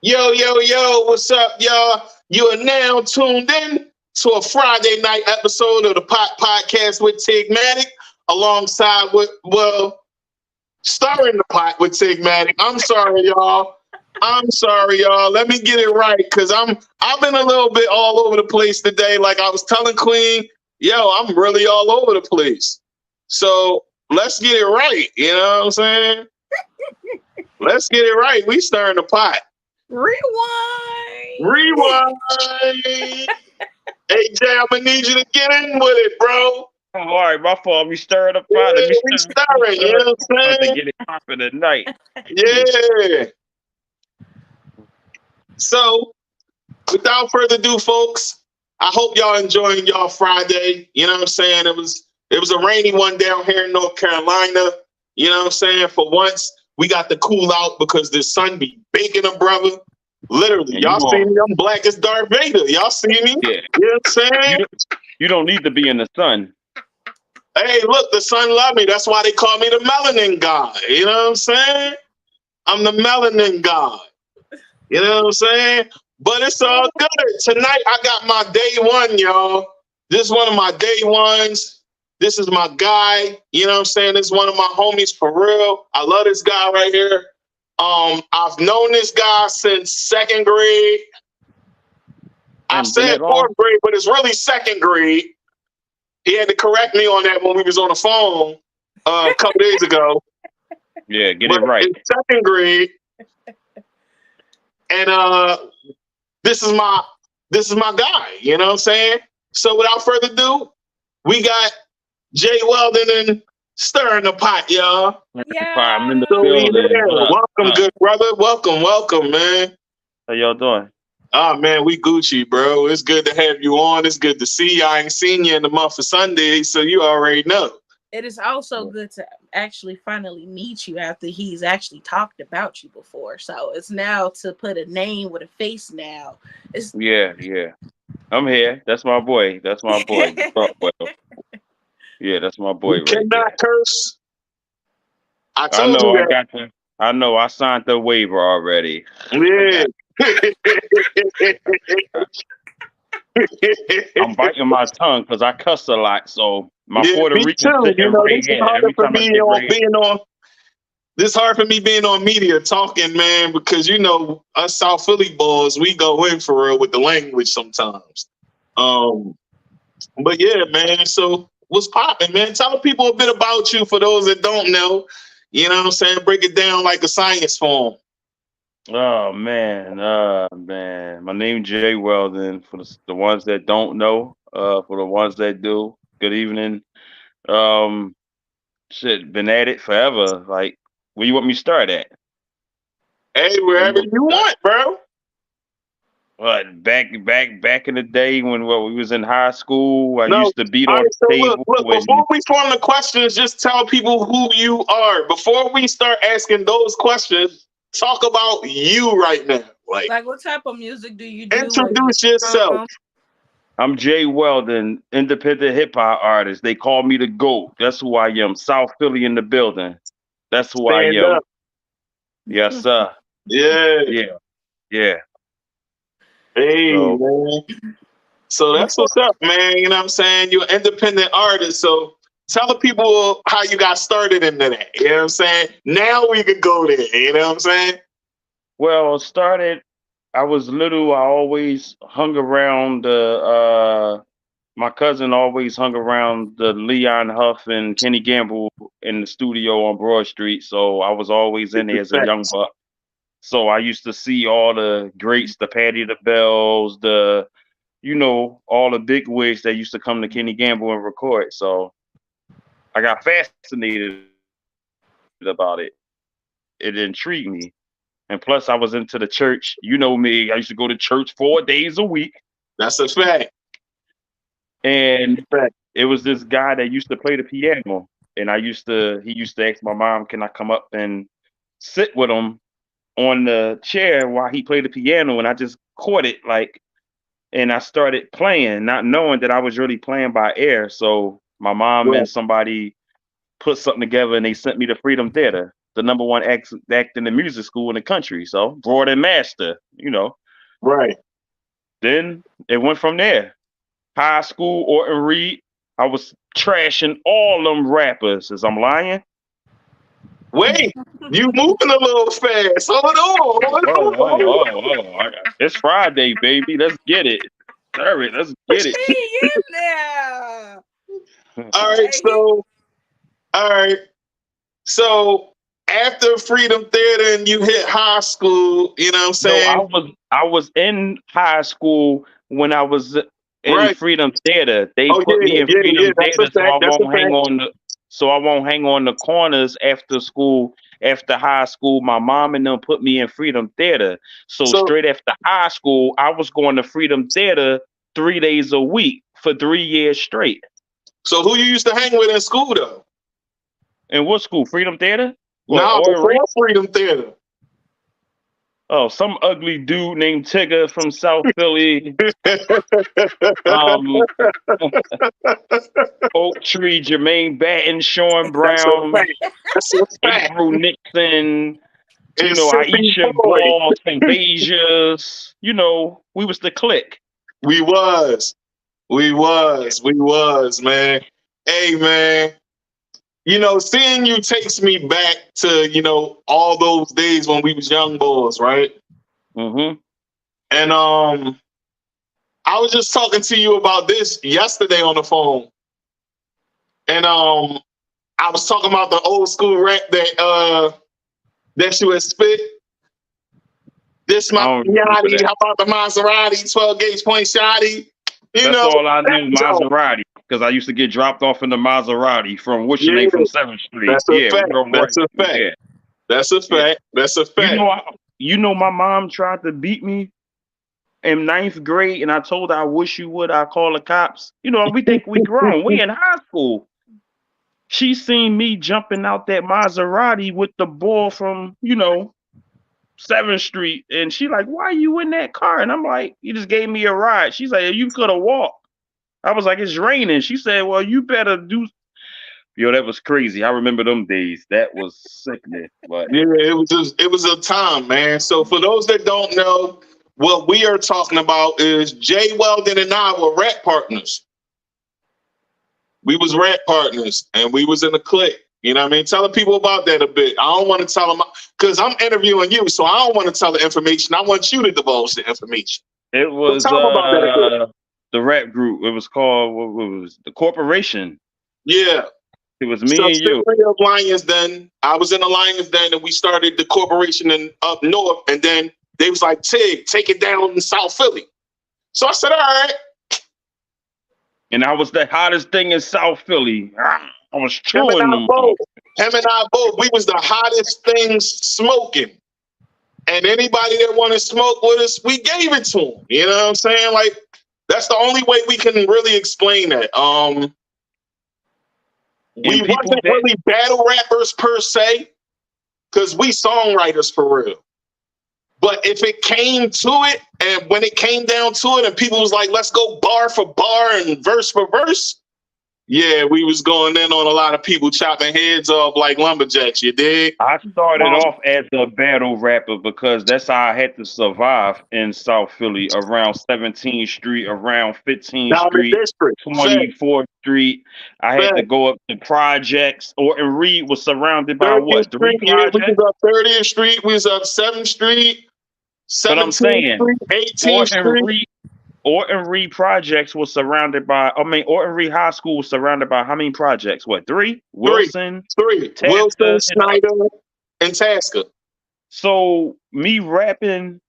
Yo, yo, yo, what's up, y'all? You are now tuned in to a Friday night episode of the Pot Podcast with Tigmatic, alongside with, starring the pot with Tigmatic. I'm sorry, y'all. Let me get it right, because I've been a little bit all over the place today. Like I was telling Queen, yo, I'm really all over the place. So let's get it right. You know what I'm saying? Let's get it right. We stirring the pot. Rewind. Hey, Jay, I'm gonna need you to get in with it, bro. All right, my fault. We stirring up. Yeah, we stirring. You know what I'm saying? To get it popping tonight. Yeah. So, without further ado, folks, I hope y'all enjoying y'all Friday. You know what I'm saying? It was a rainy one down here in North Carolina. You know what I'm saying? For once, we got the cool out because the sun be baking a brother. Literally, and y'all see me? I'm black as Darth Vader. Y'all see me? Yeah. You know what I'm saying? You don't need to be in the sun. Hey, look, the sun love me. That's why they call me the melanin god. You know what I'm saying? I'm the melanin god. You know what I'm saying? But it's all good. Tonight, I got my day one, y'all. This is one of my day ones. This is my guy. You know what I'm saying? This is one of my homies for real. I love this guy right here. I've known this guy since second grade. I said fourth grade, but it's really second grade. He had to correct me on that when we was on the phone a couple days ago. Yeah, get it right. It's second grade. And this is my guy, you know what I'm saying? So without further ado, we got Jay Weldon and stirring the pot, y'all. Yeah. I'm in the building. Welcome, good brother. Welcome, man. How y'all doing? Oh man, we Gucci, bro. It's good to have you on. It's good to see you. I ain't seen you in the month of Sunday, so you already know. It is also good to actually finally meet you after he's actually talked about you before. So it's now to put a name with a face now. Yeah. I'm here. That's my boy. Yeah, that's my boy. You cannot curse. I got you. I know. I signed the waiver already. Yeah. I'm biting my tongue because I cuss a lot. So my Puerto Rican sitting right here. This hard for me being on media talking, man, because you know us South Philly boys, we go in for real with the language sometimes. But yeah, man. So what's popping, man? Tell the people a bit about you for those that don't know. You know what I'm saying? Break it down like a science form. Oh man. My name Jay Weldon. For the ones that don't know, for the ones that do, good evening. Been at it forever. Like, where you want me to start at? Hey, wherever you want, bro. What, back in the day when we was in high school, I used to beat on the table. Look, before we form the questions, just tell people who you are. Before we start asking those questions, talk about you right now. Like what type of music do you do? Introduce yourself. I'm Jay Weldon, independent hip hop artist. They call me the GOAT. That's who I am. South Philly in the building. That's who I am. Up. Yes, sir. Yeah. Hey, man. So that's what's up, man. You know what I'm saying? You're an independent artist. So tell the people how you got started into that. You know what I'm saying? Now we can go there. You know what I'm saying? Well, I was little. I always hung around my cousin always hung around the Leon Huff and Kenny Gamble in the studio on Broad Street. So I was always in there as a young buck. So I used to see all the greats, the Patti LaBelle's, all the big wigs that used to come to Kenny Gamble and record. So I got fascinated about it. It intrigued me. And plus I was into the church. You know me, I used to go to church 4 days a week. That's a fact. And it was this guy that used to play the piano. And he used to ask my mom, can I come up and sit with him on the chair while he played the piano? And I just caught it, and I started playing, not knowing that I was really playing by ear. So my mom and somebody put something together and they sent me to Freedom Theater. the number one act in the music school in the country. So broad and master, you know. Right. Then it went from there. High school, Audenreid. I was trashing all them rappers. Is I'm lying? Wait, you moving a little fast. Hold on. It's Friday, baby. Let's get it. Hurry, let's get it. He in there. All right. So after Freedom Theater and you hit high school, you know what I'm saying? No, I was in high school when I was in Freedom Theater. They put me in Freedom Theater so I won't hang on the corners after school. After high school, my mom and them put me in Freedom Theater. So straight after high school, I was going to Freedom Theater 3 days a week for 3 years straight. So who you used to hang with in school though? In what school? Freedom Theater? No, before Freedom Theater. Oh, some ugly dude named Tigger from South Philly. OakTree, Jermaine Batten, Sean Brown, April Nixon, you know, Aisha Ball, Invasias. You know, we was the clique. We was, man. Hey, man. You know, seeing you takes me back to, you know, all those days when we was young boys, right? Mm-hmm. And I was just talking to you about this yesterday on the phone. And I was talking about the old school rap that you had spit. This my Yachty, how about the Maserati, 12 gauge point shotty? That's all I knew, Maserati. Because I used to get dropped off in the Maserati from what's your name from 7th Street. That's a fact. That's a fact. That's a fact. You know, my mom tried to beat me in 9th grade, and I told her, I wish you would. I call the cops. You know, we think we grown. We in high school. She seen me jumping out that Maserati with the ball from, you know, 7th Street. And she like, why are you in that car? And I'm like, you just gave me a ride. She's like, you could have walked. I was like, it's raining. She said, well, you better do. Yo, that was crazy. I remember them days. That was sickening. But yeah, it was a time, man. So for those that don't know, what we are talking about is Jay Weldon and I were rap partners. We was rap partners, and we was in a clique. You know what I mean? Tell the people about that a bit. I don't want to tell them, because I'm interviewing you, so I don't want to tell the information. I want you to divulge the information. It was the rap group. It was called, what was the Corperation? Yeah. It was me and you. Lions Den. I was in the Lions Den, and we started the Corperation in up north, and then they was like, Tig, take it down in South Philly. So I said, all right. And I was the hottest thing in South Philly. I was chewing them. Him and I both. We was the hottest things smoking. And anybody that wanted to smoke with us, we gave it to them. You know what I'm saying? Like, that's the only way we can really explain that. We wasn't really battle rappers per se, because we songwriters for real. But if it came to it, and when it came down to it, and people was like, let's go bar for bar and verse for verse, yeah, we was going in on a lot of people chopping heads off like lumberjacks, you dig? I started off as a battle rapper because that's how I had to survive in South Philly, around 17th Street, around 15th Street, 24th Street. I had to go up to projects. Audenreid was surrounded by what? 3 projects? We was up 30th Street, we was up 7th Street, 17th Street, 18th Street. Audenreid projects was surrounded by, Audenreid High School was surrounded by how many projects? What, 3? Wilson? 3. Wilson, Snyder, and Tasker. So me rapping,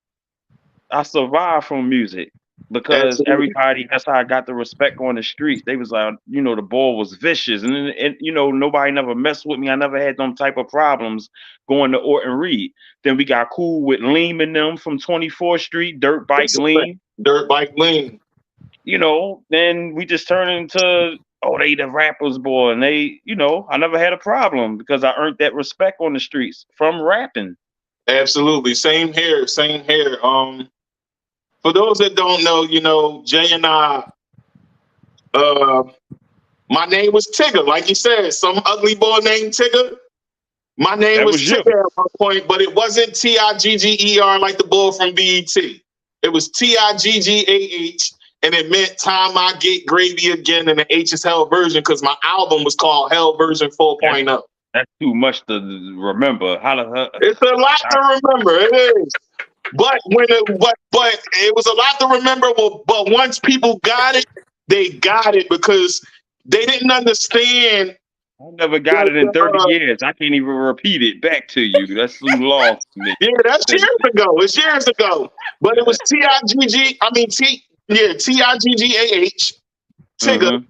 I survived from music because everybody, that's how I got the respect on the streets. They was like, you know, the ball was vicious, and you know, nobody never messed with me. I never had them type of problems going to Audenreid. Then we got cool with Lean and them from 24th Street, Dirt Bike Lean. You know, then we just turned into, they the rappers, boy. And they, you know, I never had a problem because I earned that respect on the streets from rapping. Absolutely. Same here. For those that don't know, you know, Jay and I, my name was Tigger. Like you said, some ugly boy named Tigger. My name That was was you. Tigger at one point, but it wasn't Tigger like the bull from BET. It was Tiggah, and it meant time I get gravy again in the H is Hell version because my album was called Hell Version 4.0. That's too much to remember. It's a lot to remember. It is. But it was a lot to remember. But once people got it, they got it because they didn't understand. I never got it in 30 years. I can't even repeat it back to you. That's too long for me. Yeah, that's years ago. It's years ago. But it was Tiggah, Tigger.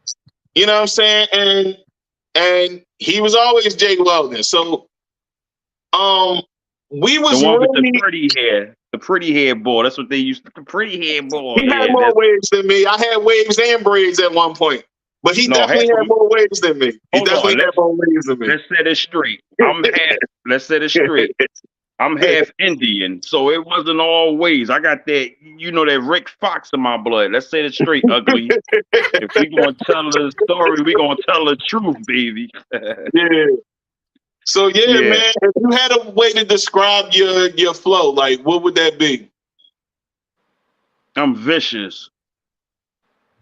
You know what I'm saying? And he was always Jay Weldon. So we was the one with really, the pretty hair boy. That's what they used to, the pretty hair boy. He had more waves than me. I had waves and braids at one point. But he definitely had more waves than me. He definitely had more waves than me. Let's set it straight. Let's set it straight. I'm half Indian, so it wasn't all waves. I got that, that Rick Fox in my blood. Let's set it straight, ugly. If we gonna tell the story, we gonna tell the truth, baby. Yeah. So man, if you had a way to describe your flow, like what would that be? I'm vicious.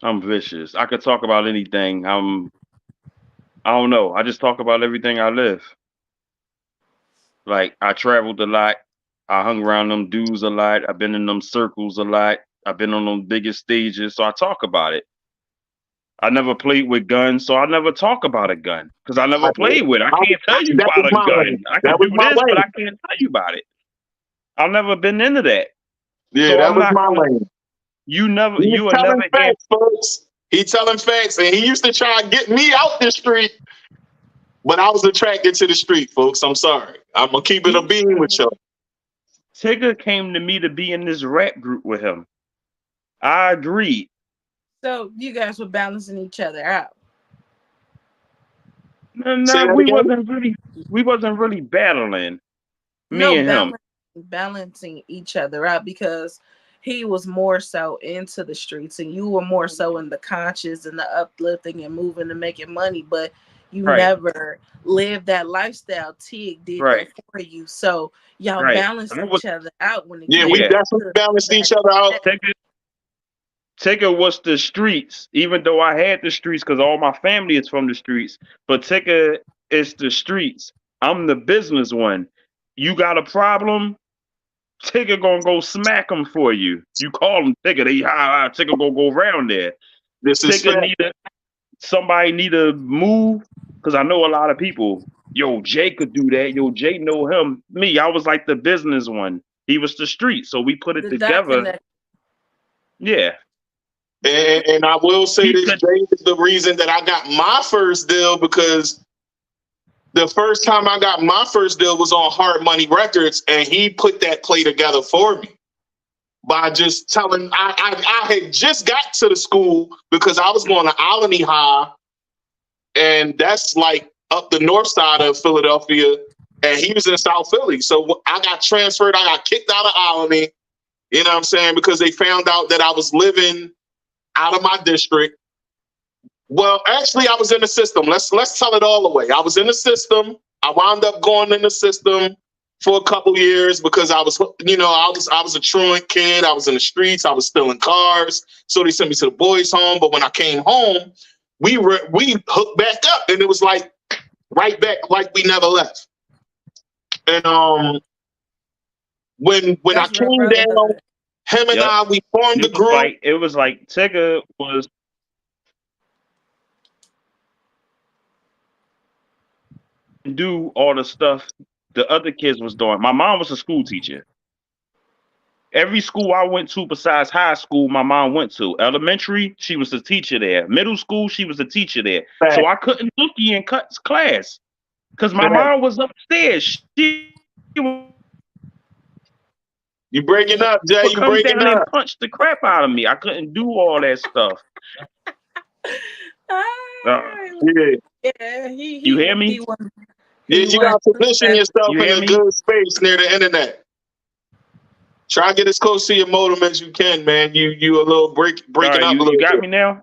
I could talk about anything. I don't know. I just talk about everything I live. Like, I traveled a lot. I hung around them dudes a lot. I've been in them circles a lot. I've been on them biggest stages, so I talk about it. I never played with guns, so I never talk about a gun because I never played with it. I can't tell you about a gun. I can do this, but I can't tell you about it. I've never been into that. Yeah, so that was my lane. You never. You telling facts, folks. He telling facts, and he used to try and get me out the street, but I was attracted to the street, folks. I'm sorry. I'm gonna keep it a beam with y'all. Tigger came to me to be in this rap group with him. I agreed. So you guys were balancing each other out. No, we wasn't really battling. Me and him balancing each other out because he was more so into the streets and you were more so in the conscious and the uplifting and moving and making money, but you never lived that lifestyle. Tig did that for you. So y'all balanced each other out when it we definitely balanced each other out. Tigger was the streets, even though I had the streets because all my family is from the streets. But Tigger is the streets. I'm the business one. You got a problem? Tigger gonna go smack them for you. You call them Tigger, Tigger gonna go around there. Somebody need to move because I know a lot of people. Yo, Jay could do that. Yo, Jay know him. Me, I was like the business one. He was the street, so we put it together. Yeah. And I will say this, Jay is the reason that I got my first deal because the first time I got my first deal was on Hard Money Records, and he put that play together for me by just telling. I had just got to the school because I was going to Audenreid High, and that's like up the north side of Philadelphia, and he was in South Philly. So I got transferred. I got kicked out of Audenreid. You know what I'm saying? Because they found out that I was living out of my district. Well, actually, I was in the system. Let's tell it all the way. I was in the system. I wound up going in the system for a couple years because I was a truant kid. I was in the streets. I was stealing cars. So they sent me to the boys' home. But when I came home, we hooked back up, and it was like right back like we never left. And when I came down, him and I, we formed the group. It was like Tigger was. Do all the stuff the other kids was doing. My mom was a school teacher. Every school I went to besides high school, my mom went to. Elementary, she was a teacher there. Middle school, she was a teacher there. Right. So I couldn't lookie in class because my mom was upstairs. You breaking up, Jay. You breaking up. And punched the crap out of me. I couldn't do all that stuff. You hear me? You got to position yourself in a good space near the internet. Try to get as close to your modem as you can, man. You a little breaking up a little bit. You got me now?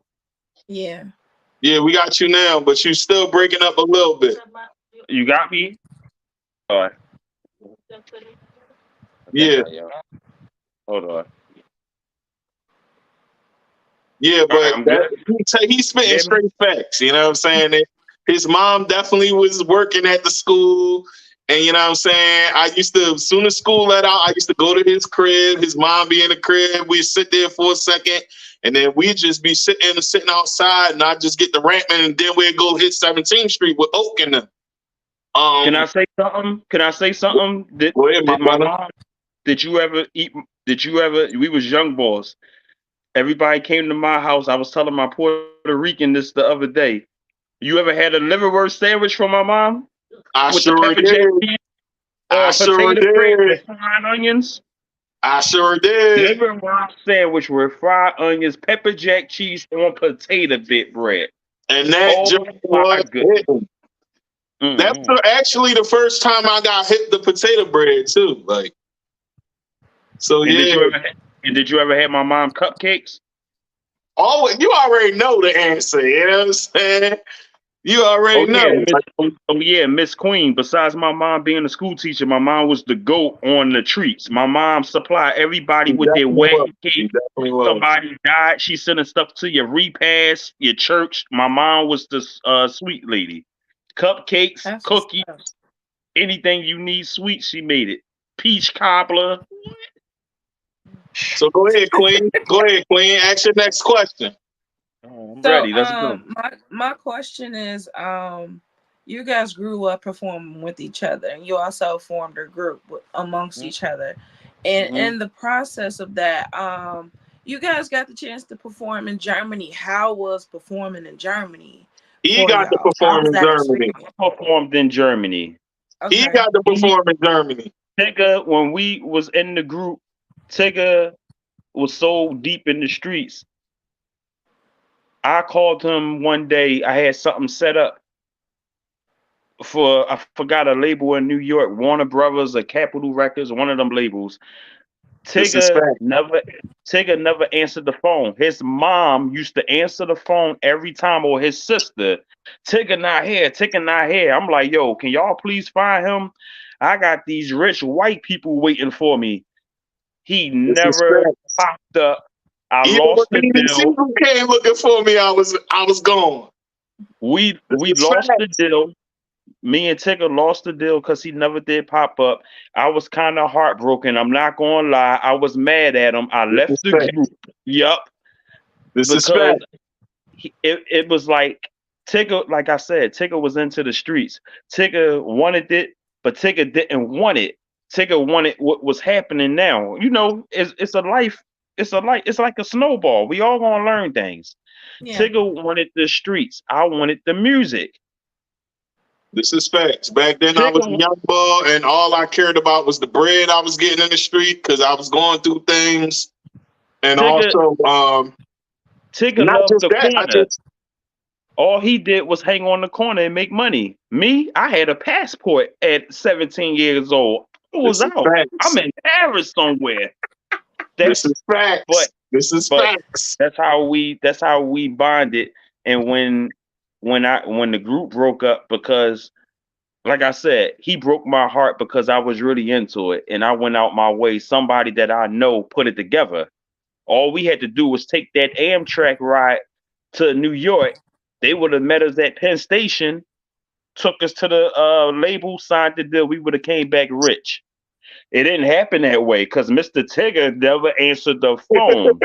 Yeah. Yeah, we got you now, but you still breaking up a little bit. You got me? on. Yeah. Hold on. Yeah, but Right, he's spitting straight facts. You know what I'm saying? His mom definitely was working at the school. And you know what I'm saying? I used to, as soon as school let out, I used to go to his crib. His mom be in the crib. We'd sit there for a second. And then we'd just be sitting outside. And I'd just get the ramping. And then we'd go hit 17th Street with Oak in them. Can I say something? Go ahead, my brother. mom, did you ever, we was young boys. Everybody came to my house. I was telling my Puerto Rican this the other day. You ever had a liverwurst sandwich from my mom? I with sure the pepper did. jack I sure did. With fried onions. I sure did. Liverwurst sandwich with fried onions, pepper jack cheese on potato bit bread. And that just was hitting. That's actually the first time I got hit the potato bread too. Like, so and yeah. Did you ever have my mom cupcakes? Oh, you already know the answer. You know what I'm saying? You already know. Miss Queen. Besides my mom being a school teacher, my mom was the GOAT on the treats. My mom supplied everybody with their wedding cake. Somebody died, she sending stuff to your repast, your church. My mom was the sweet lady. Cupcakes, cookies, anything you need sweet, she made it. Peach cobbler. So go ahead, Queen. Ask your next question. I'm ready. Let's go. My question is, you guys grew up performing with each other, and you also formed a group amongst each other. And in the process of that, you guys got the chance to perform in Germany. How was performing in Germany? He got to perform in Germany. Performed in Germany. Okay. He got to perform in Germany. Tigger, when we was in the group, Tigger was so deep in the streets. I called him one day. I had something set up for, I forgot, a label in New York, Warner Brothers or Capitol Records, one of them labels. Tigger never answered the phone. His mom used to answer the phone every time, or his sister. Tigger not here. I'm like, yo, can y'all please find him? I got these rich white people waiting for me. He never popped up. I lost the deal. Who came looking for me? I was gone. We lost the deal. Me and Tigger lost the deal because he never did pop up. I was kind of heartbroken. I'm not gonna lie. I was mad at him. I left the group. Yup. Because it was like Tigger, like I said, Tigger was into the streets. Tigger wanted it, but Tigger didn't want it. Tigger wanted what was happening now. You know, it's a life. It's like a snowball. We all gonna learn things. Yeah. Tigger wanted the streets. I wanted the music. This is facts. Back then, I was a young boy, and all I cared about was the bread I was getting in the street because I was going through things. And also, Tigger loved the corner. All he did was hang on the corner and make money. Me, I had a passport at 17 years old. I was out. I'm in Paris somewhere. This is facts. This is facts. That's how we bonded. And when the group broke up, because like I said, he broke my heart because I was really into it and I went out my way. Somebody that I know put it together. All we had to do was take that Amtrak ride to New York. They would have met us at Penn Station, took us to the label, signed the deal. We would have came back rich. It didn't happen that way because Mr. Tigger never answered the phone.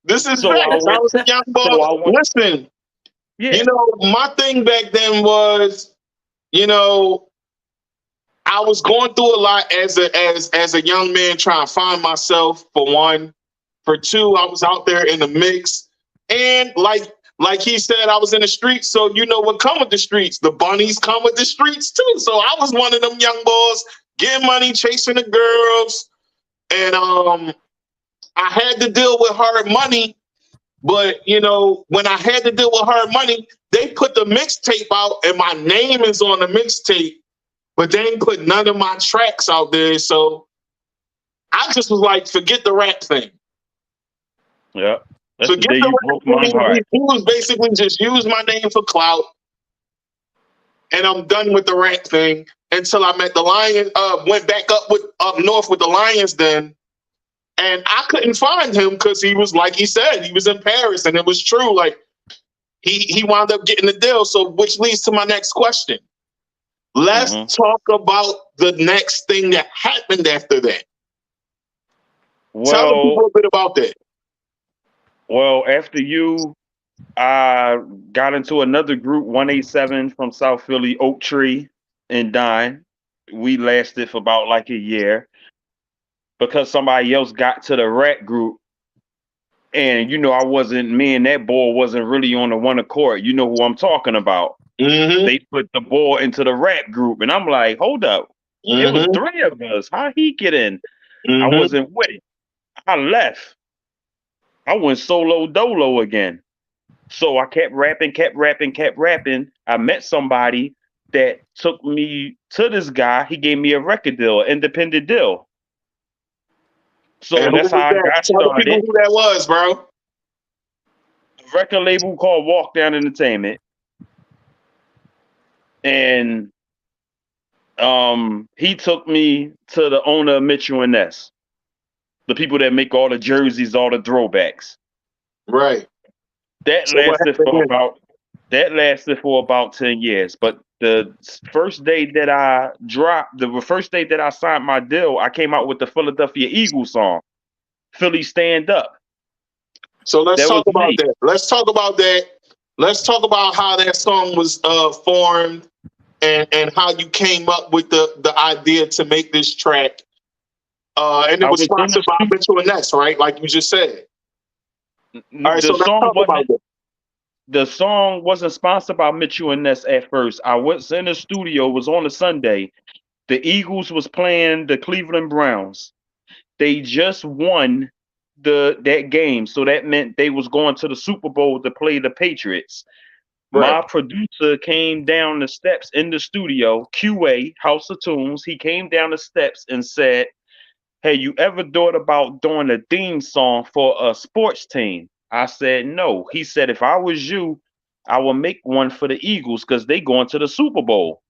This is facts. I was a young boy. Listen. Yeah. You know, my thing back then was, you know, I was going through a lot as a young man trying to find myself, for one. For two, I was out there in the mix. And like he said, I was in the streets. So you know what come with the streets? The bunnies come with the streets too. So I was one of them young boys getting money, chasing the girls. And I had to deal with hard money. But, you know, when I had to deal with hard money, they put the mixtape out and my name is on the mixtape, but they ain't put none of my tracks out there. So I just was like, forget the rap thing. Yeah. Forget the rap thing. He was basically just use my name for clout. And I'm done with the rap thing. until I met the Lion. Went back up north with the Lions then, and I couldn't find him because he was, like he said, he was in Paris, and it was true. Like he wound up getting the deal. So, which leads to my next question. Let's talk about the next thing that happened after that. Well, tell people a bit about that. Well, after you, I got into another group, 187 from South Philly, OakTree and Dine. We lasted for about like a year because somebody else got to the rat group. And, me and that boy wasn't really on the one accord. You know who I'm talking about. They put the boy into the rat group. And I'm like, hold up. It was 3 of us. How he get in? I wasn't with it. I left. I went solo dolo again. So I kept rapping. I met somebody that took me to this guy. He gave me a record deal, independent deal. So that's how I got started. Tell people who that was, bro. A record label called Walk Down Entertainment. And he took me to the owner of Mitchell and Ness. The people that make all the jerseys, all the throwbacks. Right. That lasted for about 10 years. But the first day that I signed my deal, I came out with the Philadelphia Eagles song, Philly Stand Up. So let's talk about that. Let's talk about that. Let's talk about how that song was formed and how you came up with the idea to make this track. And it was sponsored by Mitchell and Ness, right? Like you just said. All right, so let's talk about that. The song wasn't sponsored by Mitchell and Ness at first. I was in the studio. It was on a Sunday. The Eagles was playing the Cleveland Browns. They just won that game, so that meant they was going to the Super Bowl to play the Patriots. Right. My producer came down the steps in the studio, QA, House of Tunes. He came down the steps and said, "Hey, you ever thought about doing a theme song for a sports team?" I said, no. He said, if I was you, I would make one for the Eagles because they going to the Super Bowl.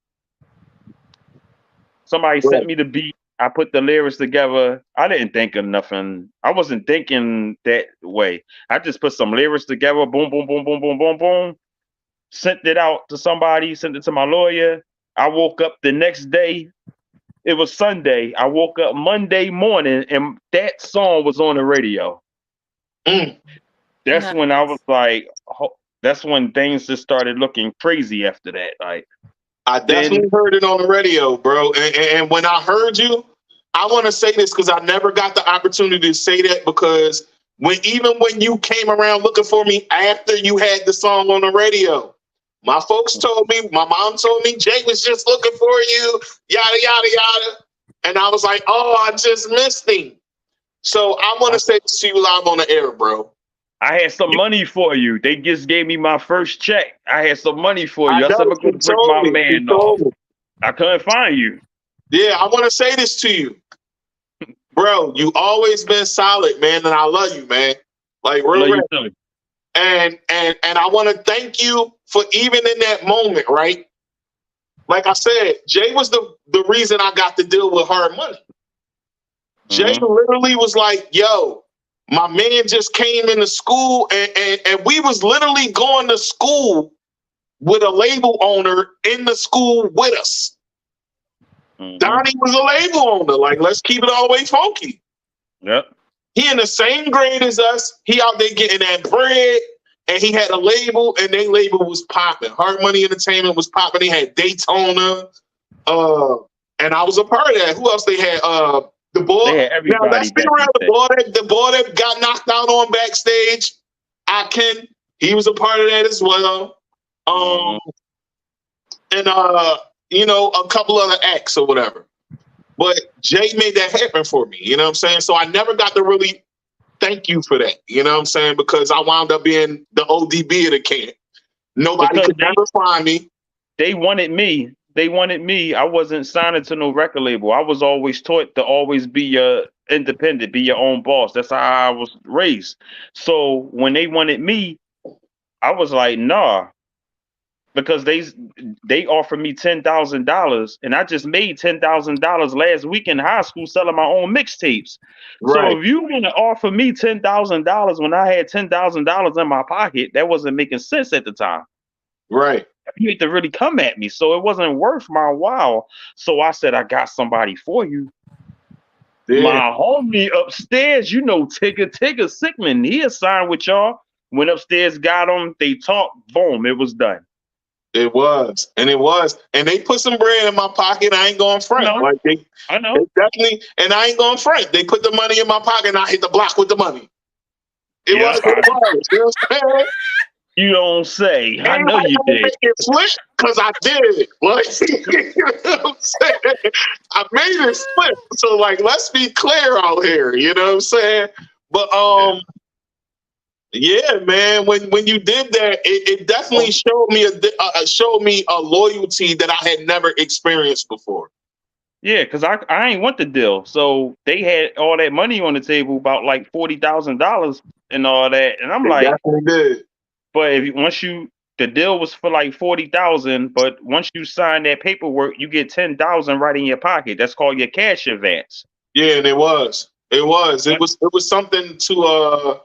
Somebody sent me the beat. I put the lyrics together. I didn't think of nothing. I wasn't thinking that way. I just put some lyrics together. Boom, boom, boom, boom, boom, boom, boom. Sent it out to somebody. Sent it to my lawyer. I woke up the next day. It was Sunday. I woke up Monday morning and that song was on the radio. That's when I was like, that's when things just started looking crazy after that. Like, I definitely heard it on the radio, bro. And when I heard you, I want to say this because I never got the opportunity to say that because even when you came around looking for me after you had the song on the radio, my folks told me, my mom told me, Jay was just looking for you, yada, yada, yada. And I was like, oh, I just missed him. So I want to say this to you live on the air, bro. I had some money for you. They just gave me my first check. I had some money for you. I said, I'm going to break my man off. I couldn't find you. Yeah, I want to say this to you. Bro, you always been solid, man, and I love you, man. Like, real. And I want to thank you for even in that moment, right? Like I said, Jay was the reason I got to deal with Hard Money. Jay literally was like, yo, my man just came into school and we was literally going to school with a label owner in the school with us. Donnie was a label owner. Like, let's keep it all the way funky. Yep. He in the same grade as us. He out there getting that bread. And he had a label, and their label was popping. Hard Money Entertainment was popping. They had Daytona. And I was a part of that. Who else they had? The boy. They had everybody. Now, let's be around the boy that got knocked out on backstage. Akin. He was a part of that as well. And a couple other acts or whatever. But Jay made that happen for me. You know what I'm saying? So I never got to really thank you for that. You know what I'm saying? Because I wound up being the ODB of the camp. Nobody could never find me. They wanted me. I wasn't signed to no record label. I was always taught to always be your independent, be your own boss. That's how I was raised. So when they wanted me, I was like, nah. because they offered me $10,000, and I just made $10,000 last week in high school selling my own mixtapes. Right. So if you want to offer me $10,000 when I had $10,000 in my pocket, that wasn't making sense at the time. Right. You need to really come at me. So it wasn't worth my while. So I said, I got somebody for you. Yeah. My homie upstairs, you know, Tigger Sickman, he assigned with y'all. Went upstairs, got him, they talked, boom, it was done. It was, and they put some bread in my pocket. I ain't going front. I know. They definitely, and I ain't going front. They put the money in my pocket, and I hit the block with the money. It was. You know what I'm saying? You don't say. I know you did. Make it flip because I did. Like, you know what I'm saying? I made it flip. So, like, let's be clear out here. You know what I'm saying? But yeah, man. When you did that, it definitely showed me a loyalty that I had never experienced before. Yeah, because I ain't want the deal. So they had all that money on the table, about like $40,000 and all that, and I'm like, definitely did. But the deal was for like 40,000, but once you sign that paperwork, you get 10,000 right in your pocket. That's called your cash advance. Yeah, and it was something to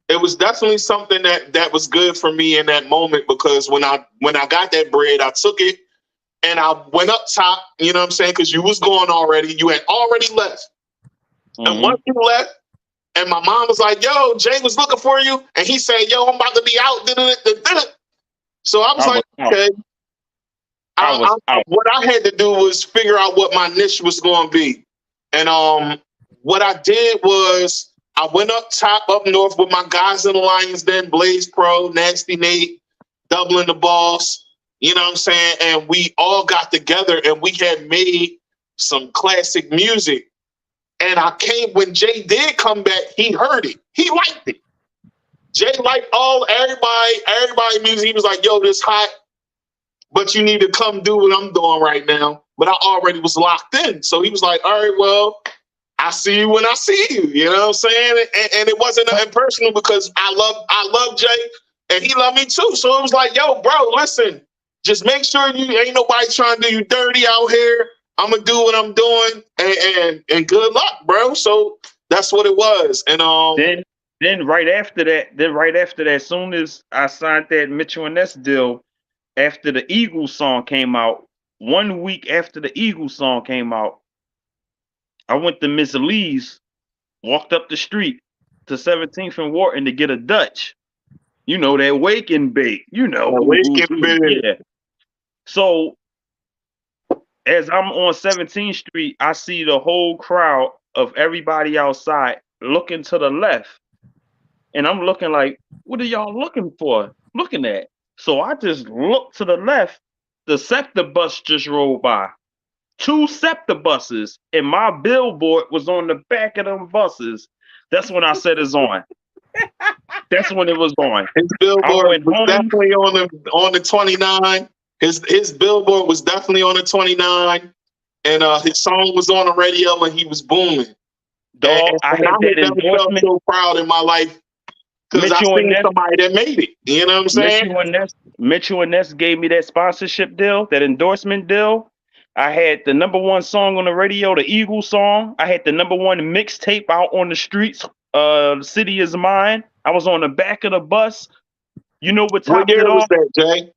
it was definitely something that was good for me in that moment, because when I got that bread, I took it and I went up top, you know what I'm saying? Because you was gone already. You had already left. Mm-hmm. And once you left, and my mom was like, yo, Jay was looking for you. And he said, yo, I'm about to be out. So I was like, okay. What I had to do was figure out what my niche was going to be. And what I did was I went up top, up north with my guys in the Lions Den, Blaze Pro, Nasty Nate, Dublin the Boss, you know what I'm saying? And we all got together and we had made some classic music. And when Jay did come back, he heard it. He liked it. Jay liked everybody music. He was like, yo, this hot, but you need to come do what I'm doing right now. But I already was locked in. So he was like, all right, well, I see you when I see you. You know what I'm saying? And it wasn't impersonal, because I love Jay and he loved me too. So it was like, yo, bro, listen, just make sure you ain't nobody trying to do you dirty out here. I'm gonna do what I'm doing, and good luck, bro. So that's what it was. And then right after that, as soon as I signed that Mitchell and Ness deal, after the Eagles song came out, 1 week after the Eagles song came out, I went to Miss Lee's, walked up the street to 17th and Wharton to get a Dutch. You know, that wake and bake. You know, wake and bake. Yeah. So as I'm on 17th Street, I see the whole crowd of everybody outside looking to the left. And I'm looking like, what are y'all looking for? Looking at. So I just looked to the left. The SEPTA bus just rolled by. 2 SEPTA buses. And my billboard was on the back of them buses. That's when I said it's on. That's when it was on. His billboard was definitely on the 29. His billboard was definitely on the 29, and his song was on the radio, and he was booming. Dog, I had that endorsement. I felt so proud in my life because I seen somebody that made it. You know what I'm saying? Mitchell and Ness gave me that sponsorship deal, that endorsement deal. I had the #1 song on the radio, the Eagles song. I had the #1 mixtape out on the streets. The City Is Mine. I was on the back of the bus. You know what topped it off? What year was that, Jay?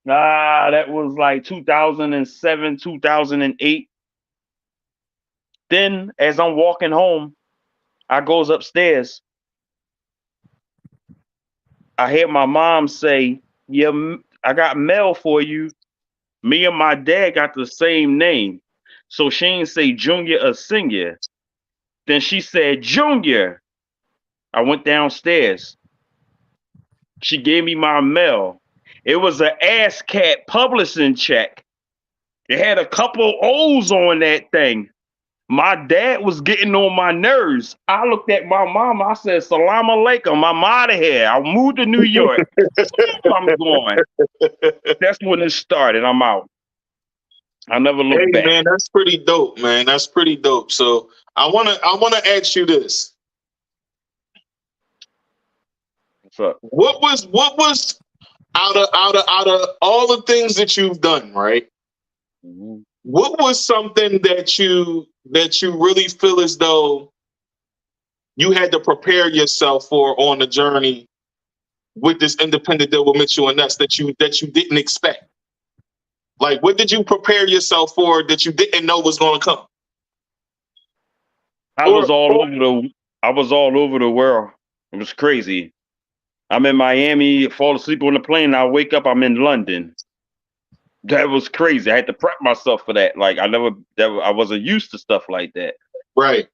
That was like 2007, 2008. Then as I'm walking home, I goes upstairs. I hear my mom say, yeah, I got mail for you. Me and my dad got the same name. So she didn't say Junior or Senior. Then she said, Junior. I went downstairs. She gave me my mail. It was an ASCAP publishing check. It had a couple O's on that thing. My dad was getting on my nerves. I looked at my mom. I said, Salam alaikum. I'm out of here. I moved to New York. I'm going. That's when it started. I'm out. I never looked back. Man, that's pretty dope, man. That's pretty dope. So I wanna ask you this. What's up? What was out of all the things that you've done, right? Mm-hmm. What was something that you really feel as though you had to prepare yourself for on the journey with this independent deal with Mitchell and Ness that you didn't expect? Like, what did you prepare yourself for that you didn't know was going to come? I was all over the world. It was crazy. I'm in Miami, fall asleep on the plane. I wake up, I'm in London. That was crazy. I had to prep myself for that. Like I wasn't used to stuff like that. Right.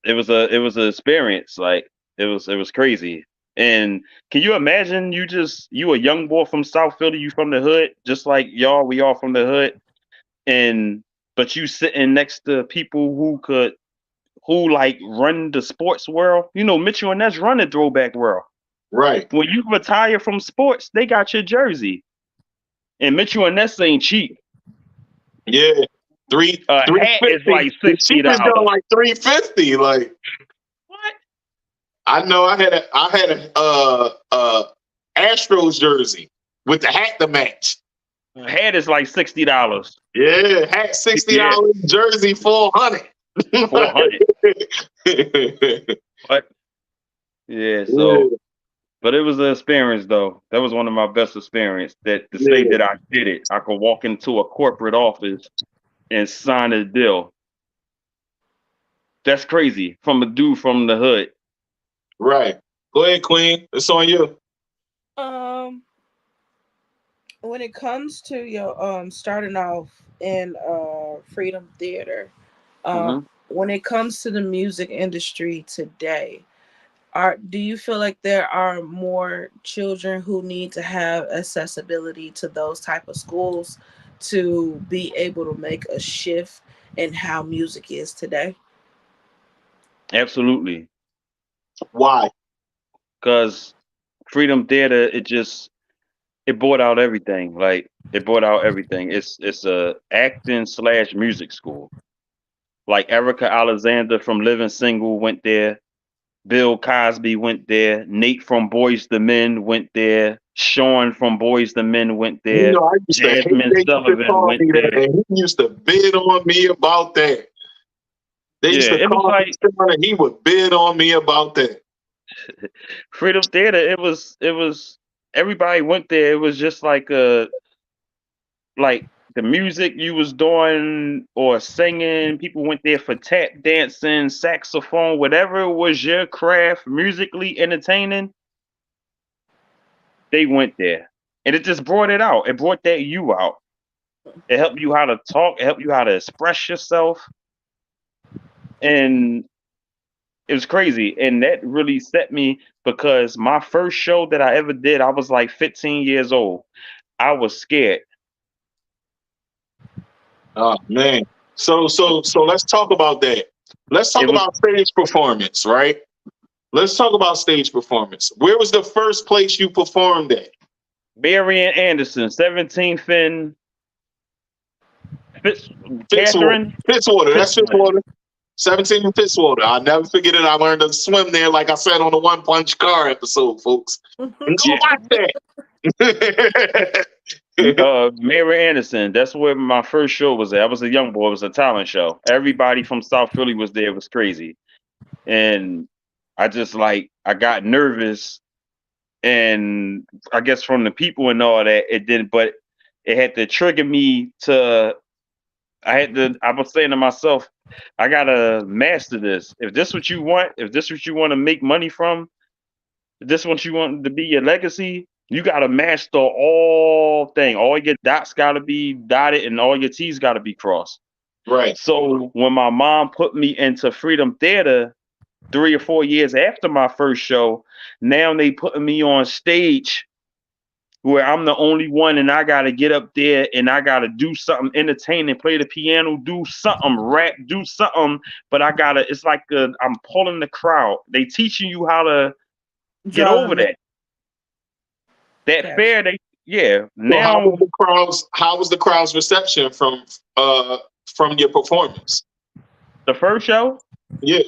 It was an experience. Like it was crazy. And can you imagine you a young boy from South Philly, you from the hood, just like y'all, we all from the hood, but you sitting next to people who like run the sports world. You know, Mitchell and Ness run the throwback world. Right. When you retire from sports, they got your jersey. And Mitchell and Ness ain't cheap. Yeah. Hat is like $60. Like $350. Like what? I know I had a Astros jersey with the hat to match. Hat is like $60. Yeah, hat $60, yeah. Jersey $400. $400. What? Yeah, so yeah. But it was an experience though. That was one of my best experiences. That the state that I did it, I could walk into a corporate office and sign a deal. That's crazy. From a dude from the hood. Right. Go ahead, Queen. It's on you. When it comes to your starting off in Freedom Theater, when it comes to the music industry today, do you feel like there are more children who need to have accessibility to those type of schools to be able to make a shift in how music is today? Absolutely. Why? Because Freedom Theater, it brought out everything. Like it brought out everything. It's a acting / music school. Like Erica Alexander from Living Single went there. Bill Cosby went there. Nate from Boyz II Men went there. Sean from Boyz II Men went there. You know, I used Jasmine Sullivan went there. And he used to bid on me about that. They used to call me Sean and he would bid on me about that. Freedom Theater, it was everybody went there. It was just like the music you was doing or singing, people went there for tap dancing, saxophone, whatever was your craft, musically entertaining, they went there. And it just brought it out. It brought that you out. It helped you how to talk. It helped you how to express yourself. And it was crazy. And that really set me, because my first show that I ever did, I was like 15 years old. I was scared. Oh man. So let's talk about that. Let's talk about stage performance, right? Let's talk about stage performance. Where was the first place you performed at? Marian Anderson, 17th and Fitzwater. That's Fitzwater. 17th and Fitzwater. I'll never forget it. I learned to swim there, like I said on the One Punch Car episode, folks. And go watch that. Mary Anderson, that's where my first show was at. I was a young boy. It was a talent show. Everybody from South Philly was there. It was crazy. And I got nervous. And I guess from the people and all that, it didn't, but it had to trigger me to, I was saying to myself, I gotta master this. If this what you want, if this what you want to make money from, if this what you want to be your legacy, you gotta master all things. All your dots gotta be dotted and all your T's gotta be crossed. Right. So when my mom put me into Freedom Theater 3 or 4 years after my first show, now they putting me on stage where I'm the only one and I gotta get up there and I gotta do something entertaining, play the piano, do something, rap, do something, but it's like I'm pulling the crowd. They teaching you how to get over that. That fair, now how was the crowd's reception from your performance? The first show? Yeah.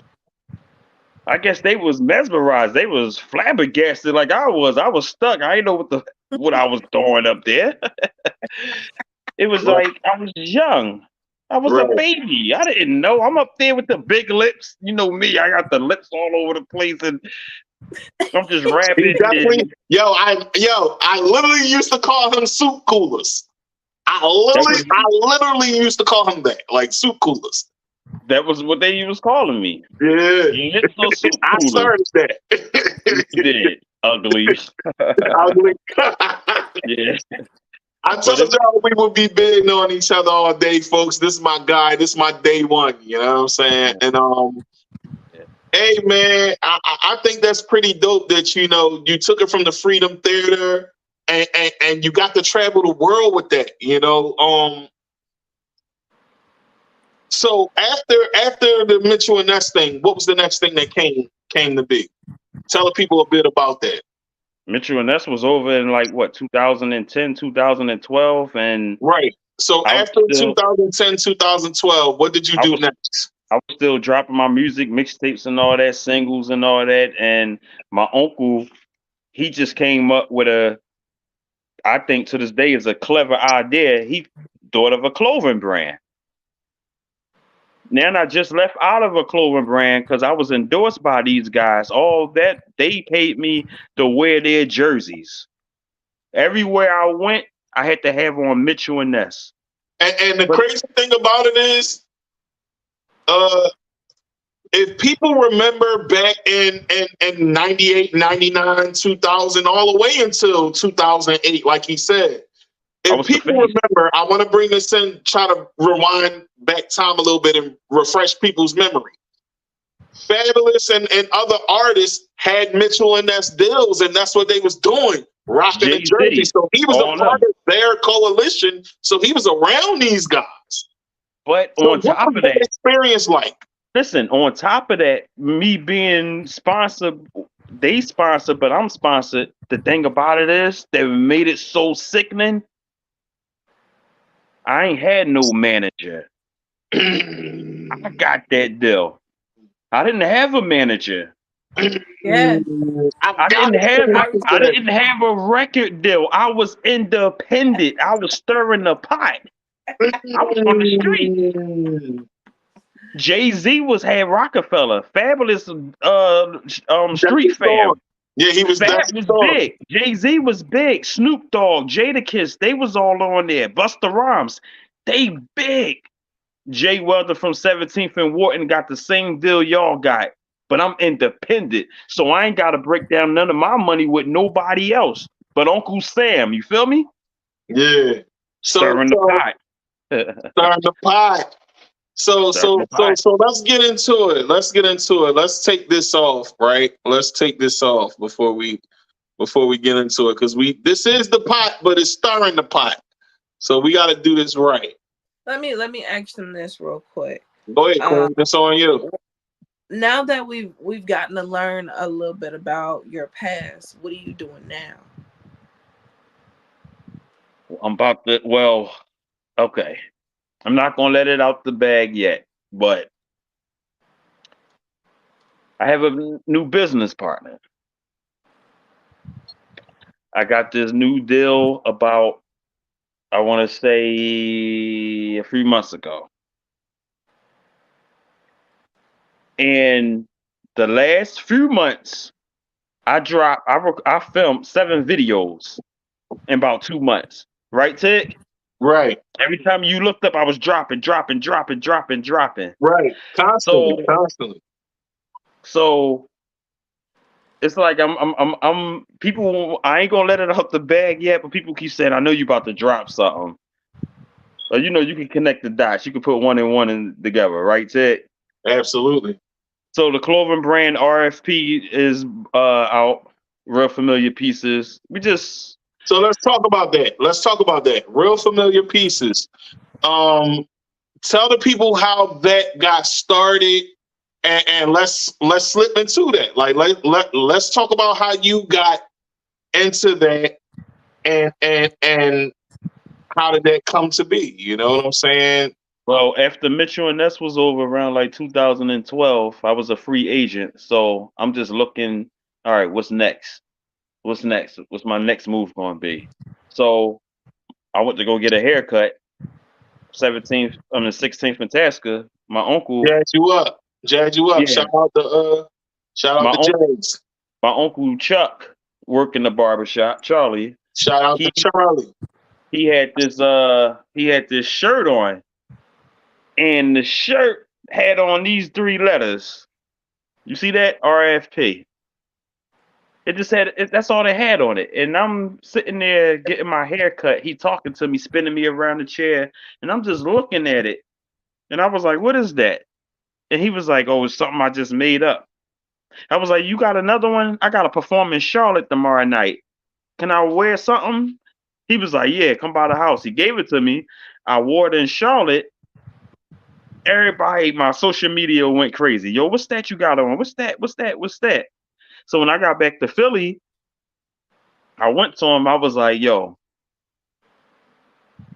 I guess they was mesmerized. They was flabbergasted like I was. I was stuck. I didn't know what the what I was doing up there. It was like I was young. I was a baby. I didn't know. I'm up there with the big lips. You know me. I got the lips all over the place, and I'm just rapping. I literally used to call him soup coolers. I literally used to call him that, like soup coolers. That was what they was calling me. Yeah, I started that. You did, ugly. Ugly. Yeah. I told y'all we would be bidding on each other all day, folks. This is my guy. This is my day one. You know what I'm saying? And hey man, I think that's pretty dope that you took it from the Freedom Theater and you got to travel the world with that. So after the Mitchell and Ness thing, what was the next thing that came to be? Tell the people a bit about that. Mitchell and Ness was over in like what 2010, 2012, and right. So after 2010, 2012, what did you do next? I was still dropping my music, mixtapes, and all that, singles and all that. And my uncle, he just came up with I think to this day is a clever idea. He thought of a clothing brand. Then I just left out of a clothing brand because I was endorsed by these guys. All that they paid me to wear their jerseys. Everywhere I went, I had to have on Mitchell and Ness. And the crazy thing about it is, if people remember back in 98, 99, 2000, all the way until 2008, like he said, if people remember, I want to bring this in, try to rewind back time a little bit and refresh people's memory. Fabulous and other artists had Mitchell and Ness deals, and that's what they was doing, rocking the jersey. So he was a part of their coalition. So he was around these guys. But on top of that, experience like? Listen, on top of that, me being sponsored, they sponsored, but I'm sponsored. The thing about it is they made it so sickening. I ain't had no manager. I got that deal. I didn't have a manager. Yeah. I didn't have a record deal. I was independent. I was stirring the pot. I was on the street. Jay-Z had Rockefeller. Fabulous street fam. Yeah, he was big. Jay-Z was big. Snoop Dogg, Jadakiss, they was all on there. Busta Rhymes, they big. Jay Weldon from 17th and Wharton got the same deal y'all got. But I'm independent. So I ain't got to break down none of my money with nobody else but Uncle Sam. You feel me? Yeah. Stirring the pot. Stirring the pot. So let's get into it. Let's Let's take this off, right? Let's take this off before we get into it, because this is the pot, but it's stirring the pot. So we got to do this right. Let me ask them this real quick. Go ahead, Queen. It's on you. Now that we've gotten to learn a little bit about your past, what are you doing now? Okay. I'm not going to let it out the bag yet, but I have a new business partner. I got this new deal about, I want to say, a few months ago. And the last few months, I filmed 7 videos in about 2 months. Right, Tig? Right. Every time you looked up, I was dropping. Right. Constantly. So it's like I'm people. I ain't gonna let it out the bag yet, but people keep saying, "I know you about to drop something." So you can connect the dots. You can put one and one together, right, Ted? Absolutely. So the clothing brand RFP is out. Real Familiar Pieces. So let's talk about that. Real Familiar Pieces. Tell the people how that got started, and let's slip into that. Like let's talk about how you got into that, and how did that come to be? You know what I'm saying? Well, after Mitchell and Ness was over around like 2012, I was a free agent, so I'm just looking. All right, what's next? what's next? What's my next move going to be? So I went to go get a haircut. 17th, on the 16th in Tasca. My uncle jacked you up. Yeah. Shout out to Jags. My uncle Chuck worked in the barbershop. Charlie. Shout out to Charlie. He had this shirt on, and the shirt had on these 3 letters. You see that? RFP. It just had that's all they had on it. And I'm sitting there getting my hair cut. He talking to me, spinning me around the chair, and I'm just looking at it. And I was like, "What is that?" And he was like, "Oh, it's something I just made up." I was like, "You got another one? I got to perform in Charlotte tomorrow night. Can I wear something?" He was like, "Yeah, come by the house." He gave it to me. I wore it in Charlotte. Everybody, my social media went crazy. Yo, what's that you got on? What's that? What's that? What's that? So when I got back to Philly, I went to him. I was like, "Yo,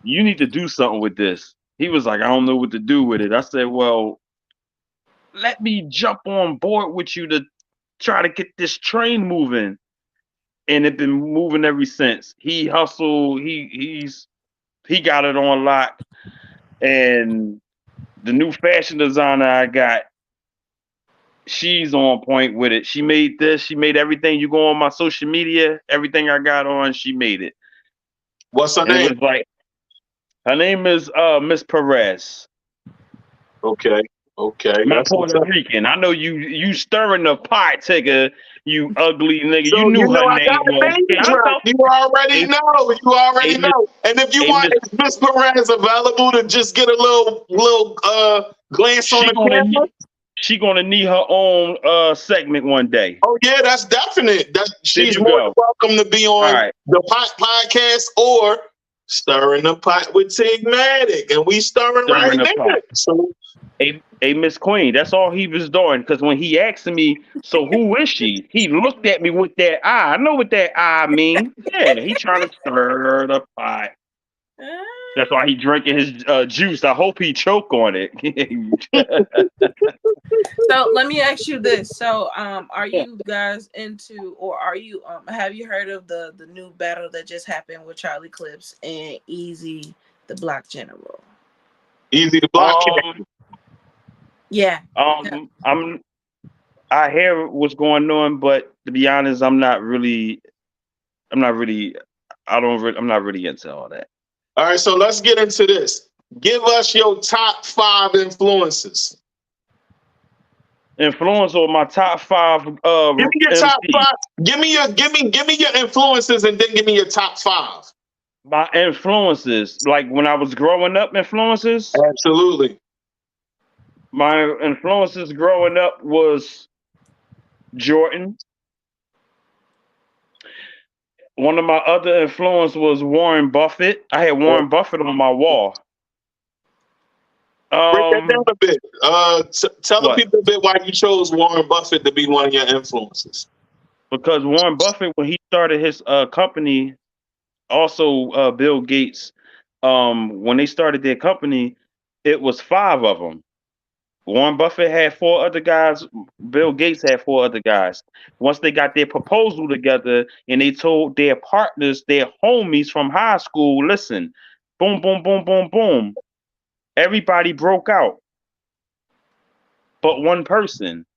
you need to do something with this." He was like, "I don't know what to do with it." I said, "Well, let me jump on board with you to try to get this train moving." And it's been moving ever since. He hustled. He got it on lock. And the new fashion designer I got, she's on point with it. She made this. She made everything. You go on my social media, everything I got on, she made it. What's her name? It was like, her name is Miss Perez. Okay. My Puerto Rican. I know you stirring the pot, Tigger. You ugly nigga. So, you knew her I name. got a name drop. You already know. You already know. And if you want Miss Perez available to just get a little glance on the camera, she gonna need her own segment one day. Oh yeah, that's definite. She's more than welcome to be on the Pot Podcast or Stirring the Pot with Tigmatic, and we stirring right there. So, hey, Miss Queen, that's all he was doing. Because when he asked me, "So who is she?" He looked at me with that eye. I know what that eye mean. Yeah, he trying to stir the pot. That's why he drinking his juice. I hope he choke on it. So let me ask you this. So are you guys into, or are you have you heard of the new battle that just happened with Charlie Clips and Easy the Block General? Easy the Block Yeah. I hear what's going on, but to be honest, I'm not really into all that. All right, so let's get into this. Give us your top 5 influences. Influence on my top 5. Give me your top 5. Give me your influences, and then give me your top 5. My influences, like when I was growing up, influences. Absolutely. My influences growing up was Jordan. One of my other influences was Warren Buffett. I had Warren Buffett on my wall. Break that down a bit. Tell the people a bit why you chose Warren Buffett to be one of your influences. Because Warren Buffett, when he started his company, also Bill Gates, when they started their company, it was 5 of them. Warren Buffett had 4 other guys. Bill Gates had 4 other guys. Once they got their proposal together and they told their partners, their homies from high school, listen, boom, boom, boom, boom, boom. Everybody broke out. But one person.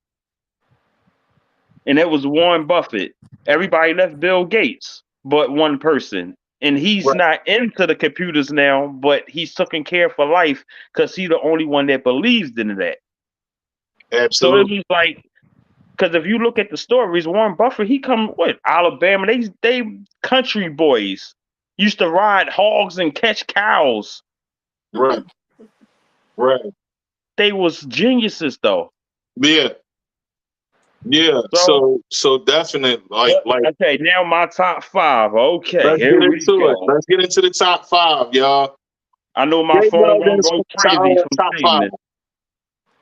And it was Warren Buffett. Everybody left Bill Gates, but one person. And he's not into the computers now, but he's taking care for life because he's the only one that believes in that. Absolutely. So it was like, because if you look at the stories, Warren Buffett, he come with Alabama. They country boys used to ride hogs and catch cows. Right. They was geniuses though. Yeah. So definitely like okay, now my top 5. Okay, let's here get we into go. it. Let's get into the top 5, y'all. I know my phone gonna go crazy from saying this.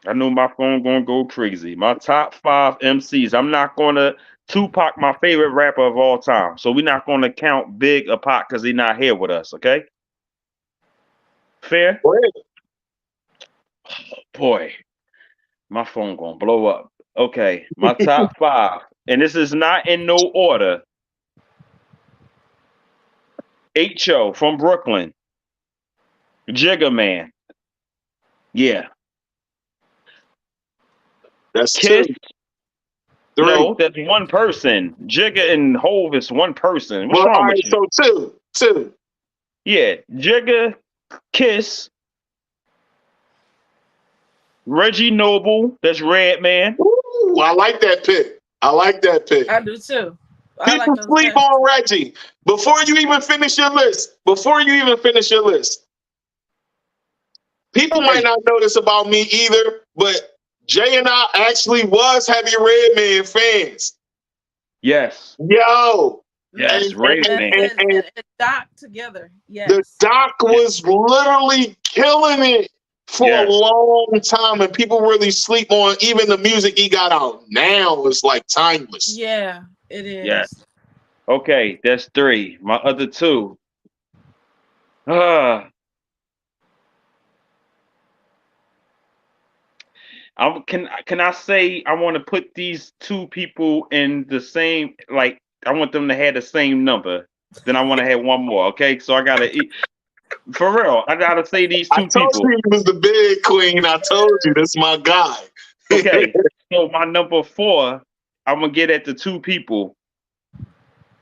I know my phone gonna go crazy. My top 5 MCs. I'm not gonna Tupac, my favorite rapper of all time. So we're not gonna count Big or Pac because he's not here with us. Okay. Fair? Go ahead. Oh, boy, my phone gonna blow up. Okay, my top 5, and this is not in no order. H.O. from Brooklyn. Jigga Man. Yeah. That's Kiss. 2. 3. No, that's one person. Jigga and Hove is one person. What's Well, all wrong right, with you? so 2. Yeah, Jigga, Kiss, Reggie Noble, that's Red Man. Ooh, I like that pick. I do too. People sleep on Reggie. Before you even finish your list, people might not know this about me either, but Jay and I actually was heavy Redman fans. Yes. Yo. Yes, Redman. And Doc together. Yes. The Doc was literally killing it for a long time, and people really sleep on even the music he got out now is like timeless. Yeah, it is. Yes. Okay, that's 3. My other 2. Can I say I want to put these 2 people in the same, like I want them to have the same number. Then I want to have one more. Okay, so I gotta eat. For real, I gotta say these 2 people. I told you he was the big queen. I told you this my guy. Okay, so my number 4, I'm gonna get at the 2 people.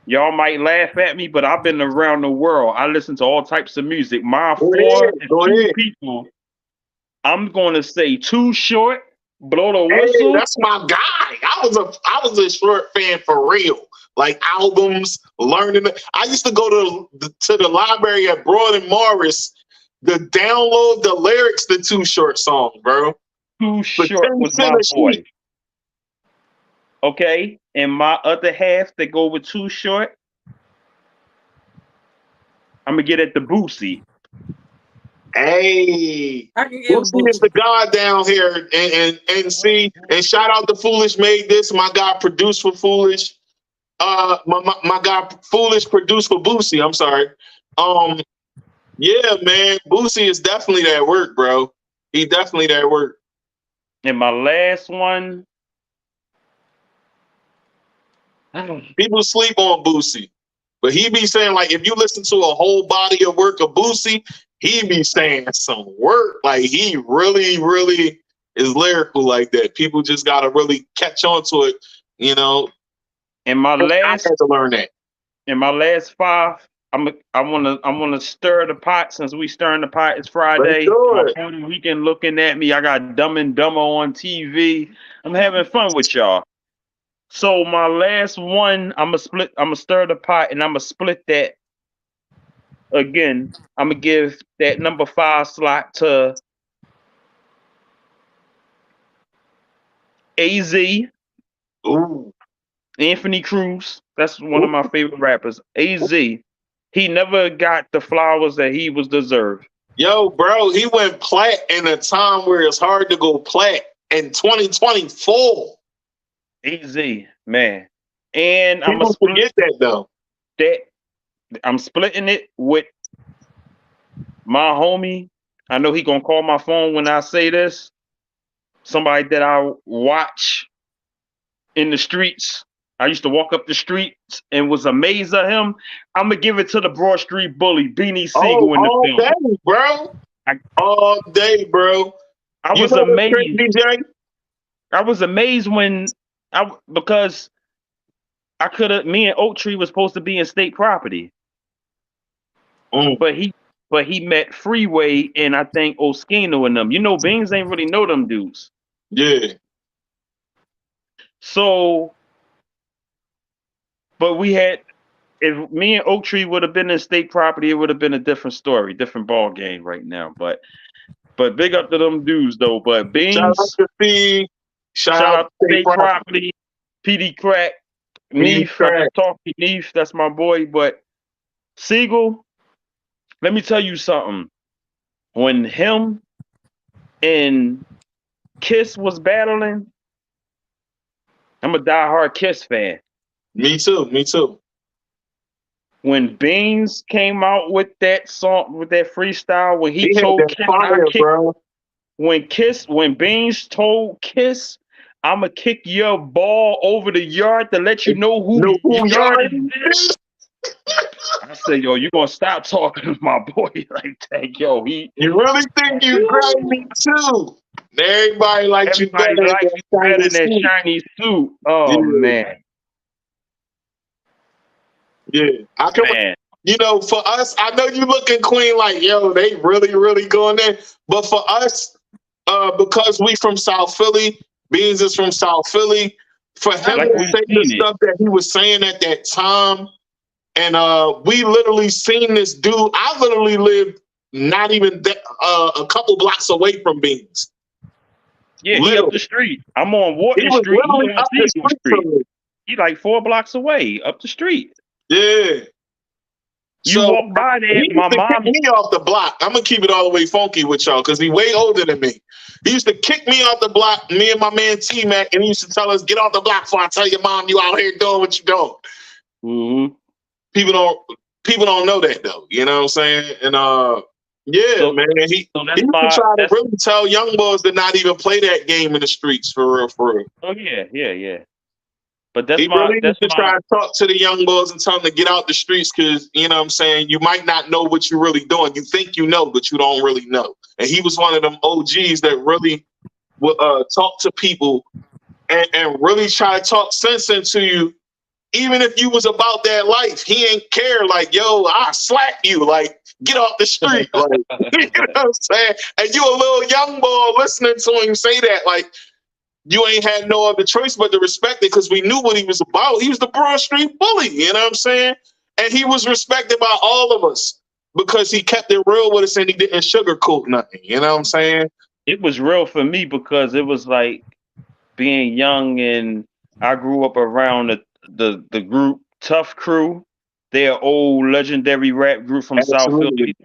Y'all might laugh at me, but I've been around the world. I listen to all types of music. My 4 is 2 people. I'm gonna say Too Short, Blow the Whistle. Hey, that's my guy. I was a Short fan for real. Like albums, learning. I used to go to the library at Broad and Morris to download the lyrics to Too Short songs, bro. Too Short was my boy. Okay, and my other half that go with Too Short, I'm gonna get at the Boosie. Hey, Boosie is the god down here in NC. And shout out to Foolish made this. My guy produced for Foolish. My guy Foolish produced for Boosie. I'm sorry. Yeah, man, Boosie is definitely that work, bro. He definitely that work. And my last one. People sleep on Boosie, but he be saying, like, if you listen to a whole body of work of Boosie, he be saying some work. Like, he really, really is lyrical like that. People just gotta really catch on to it, you know. And my last, I had to learn that. In my last 5, I wanna stir the pot. Since we stirring the pot, it's Friday. My Puerto Rican looking at me. I got Dumb and Dumber on TV. I'm having fun with y'all. So my last one, I'm gonna stir the pot, and I'm gonna split that again. I'm gonna give that number 5 slot to AZ. Ooh. Anthony Cruz. That's one of my favorite rappers. AZ. He never got the flowers that he was deserved. Yo, bro, he went plat in a time where it's hard to go plat in 2024. AZ, man. And I'm gonna forget that though. I'm splitting it with my homie. I know he gonna call my phone when I say this. Somebody that I watch in the streets. I used to walk up the streets and was amazed at him. I'm gonna give it to the Broad Street Bully, Beanie Siegel in the film. All day, bro. All day, bro. I was amazed. DJ? I was amazed because I could have. Me and OakTree was supposed to be in state property, but he met Freeway and I think Oskino and them. You know, Beans ain't really know them dudes. Yeah. So, but we had. If me and OakTree would have been in state property, it would have been a different story, different ball game right now. But big up to them dudes though. But Beans, shout out to state property, PD Crack, Neef, Talkie Neef, that's my boy. But Siegel, let me tell you something. When him and Kiss was battling, I'm a diehard Kiss fan. Me too. When Beans came out with that song, with that freestyle, when he told Kiss, bro. When Beans told Kiss, I'ma kick your ball over the yard to let you know who yard is. I said, yo, you gonna stop talking to my boy like that? Yo, You really think you grimy too? Everybody likes you better everybody likes you better than that suit. shiny suit. Oh man. Yeah. I can, you know, for us, I know you looking Queen like, yo, they really, really going there. But for us, because we from South Philly, Beans is from South Philly, for him Like to say the stuff that he was saying at that time, and we literally seen this dude. I literally lived not even a couple blocks away from Beans. Yeah, he up the street. I'm on Wharton Street. He on Siegel Street. He like 4 blocks away, up the street. Yeah. You walk by there, he used to kick me off the block. I'm gonna keep it all the way funky with y'all because he's way older than me. He used to kick me off the block, me and my man T-Mac, and he used to tell us, "Get off the block before I tell your mom you out here doing what you doing." Mm-hmm. People don't know that though. You know what I'm saying? And yeah, man, he used to try to really tell young boys to not even play that game in the streets for real, for real. Oh yeah. But that's he really used to try to talk to the young boys and tell them to get out the streets because, you know what I'm saying, you might not know what you're really doing. You think you know, but you don't really know. And he was one of them OGs that really would talk to people and really try to talk sense into you. Even if you was about that life, he ain't care. Like, yo, I slap you. Like, get off the street. Like, you know what I'm saying? And you a little young boy listening to him say that, like, you ain't had no other choice but to respect it because we knew what he was about. He was the Broad Street bully, you know what I'm saying? And he was respected by all of us because he kept it real with us and he didn't sugarcoat nothing, you know what I'm saying? It was real for me because it was like being young and I grew up around the group Tough Crew. They're an old legendary rap group from South Philly.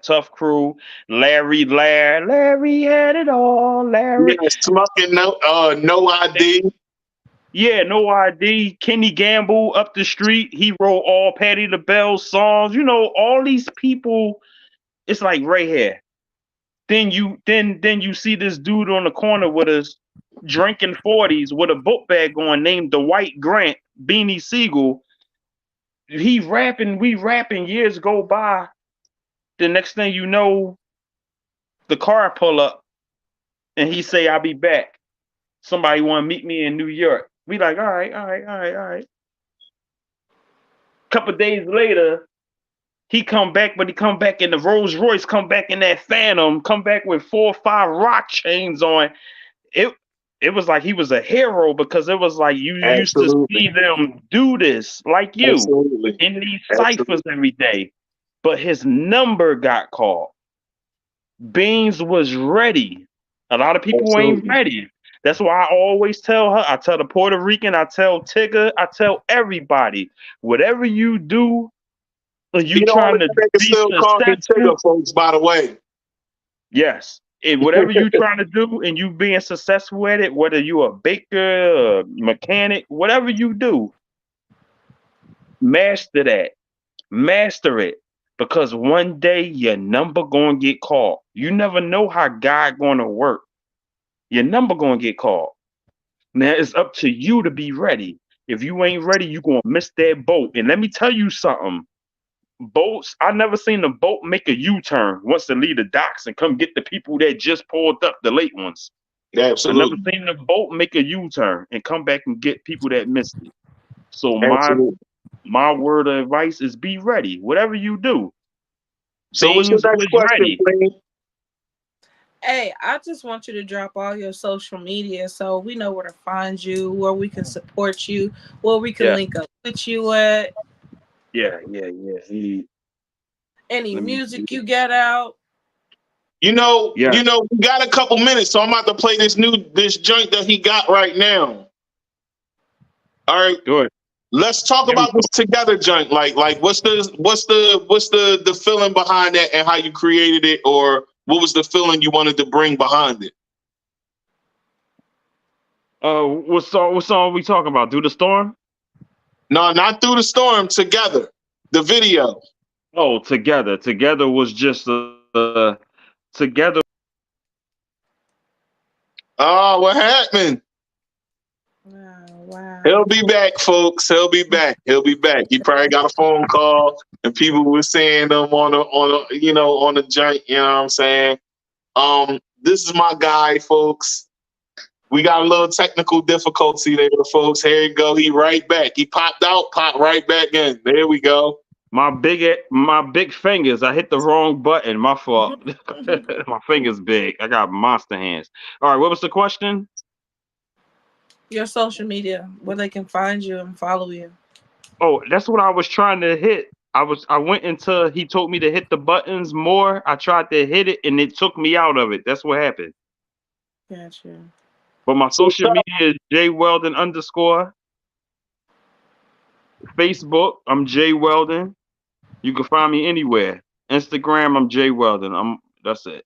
Tough Crew, Larry had it all. Larry, yeah, smoking no ID. Yeah, no ID. Kenny Gamble up the street. He wrote all Patti LaBelle songs. You know, all these people. It's like right here. Then you see this dude on the corner with us drinking 40s with a book bag on named Dwight Grant, Beanie Siegel. He rapping, we rapping, years go by. The next thing you know, the car pull up and he say, "I'll be back. Somebody want to meet me in New York." We like, all right. Couple days later, he come back, but he come back in the Rolls Royce, come back in that Phantom, come back with 4 or 5 rock chains on. It was like he was a hero because it was like you used to see them do this like you in these ciphers every day. But his number got called. Beans was ready. A lot of people ain't ready. That's why I always tell her, I tell the Puerto Rican, I tell Tigger, I tell everybody, whatever you do, you trying to be successful, folks, by the way. Yes. And whatever you trying to do and you being successful at it, whether you a baker, a mechanic, whatever you do, master that. Master it. Because one day your number gonna get called. You never know how God gonna work. Your number gonna get called. Now it's up to you to be ready. If you ain't ready, you gonna miss that boat. And let me tell you something. Boats, I never seen a boat make a U-turn once to leave the docks and come get the people that just pulled up, the late ones. Absolutely. I never seen a boat make a U-turn and come back and get people that missed it. So my word of advice is be ready. Whatever you do. So what's your next question, please? Hey, I just want you to drop all your social media so we know where to find you, where we can support you, where we can link up with you at. Yeah. Any music you get out? You know, we got a couple minutes, so I'm about to play this joint that he got right now. All right. Good. Let's talk about this together joint. Like what's the feeling behind that and how you created it, or what was the feeling you wanted to bring behind it? What song are we talking about? Through the Storm? No, not Through the Storm. Together. The video. Oh, Together. Together was just Together. Oh, what happened? Wow. He'll be back, folks. He'll be back. He'll be back. He probably got a phone call, and people were saying them on the joint. You know what I'm saying? This is my guy, folks. We got a little technical difficulty there, folks. Here you go. He right back. He popped out, popped right back in. There we go. My big fingers. I hit the wrong button. My fault. My fingers big. I got monster hands. All right. What was the question? Your social media, where they can find you and follow you. Oh, that's what I was trying to hit. I went until he told me to hit the buttons more. I tried to hit it and it took me out of it. That's what happened. Gotcha. But my social media is JWeldon _. Facebook, I'm J Weldon. You can find me anywhere. Instagram, I'm J Weldon. That's it.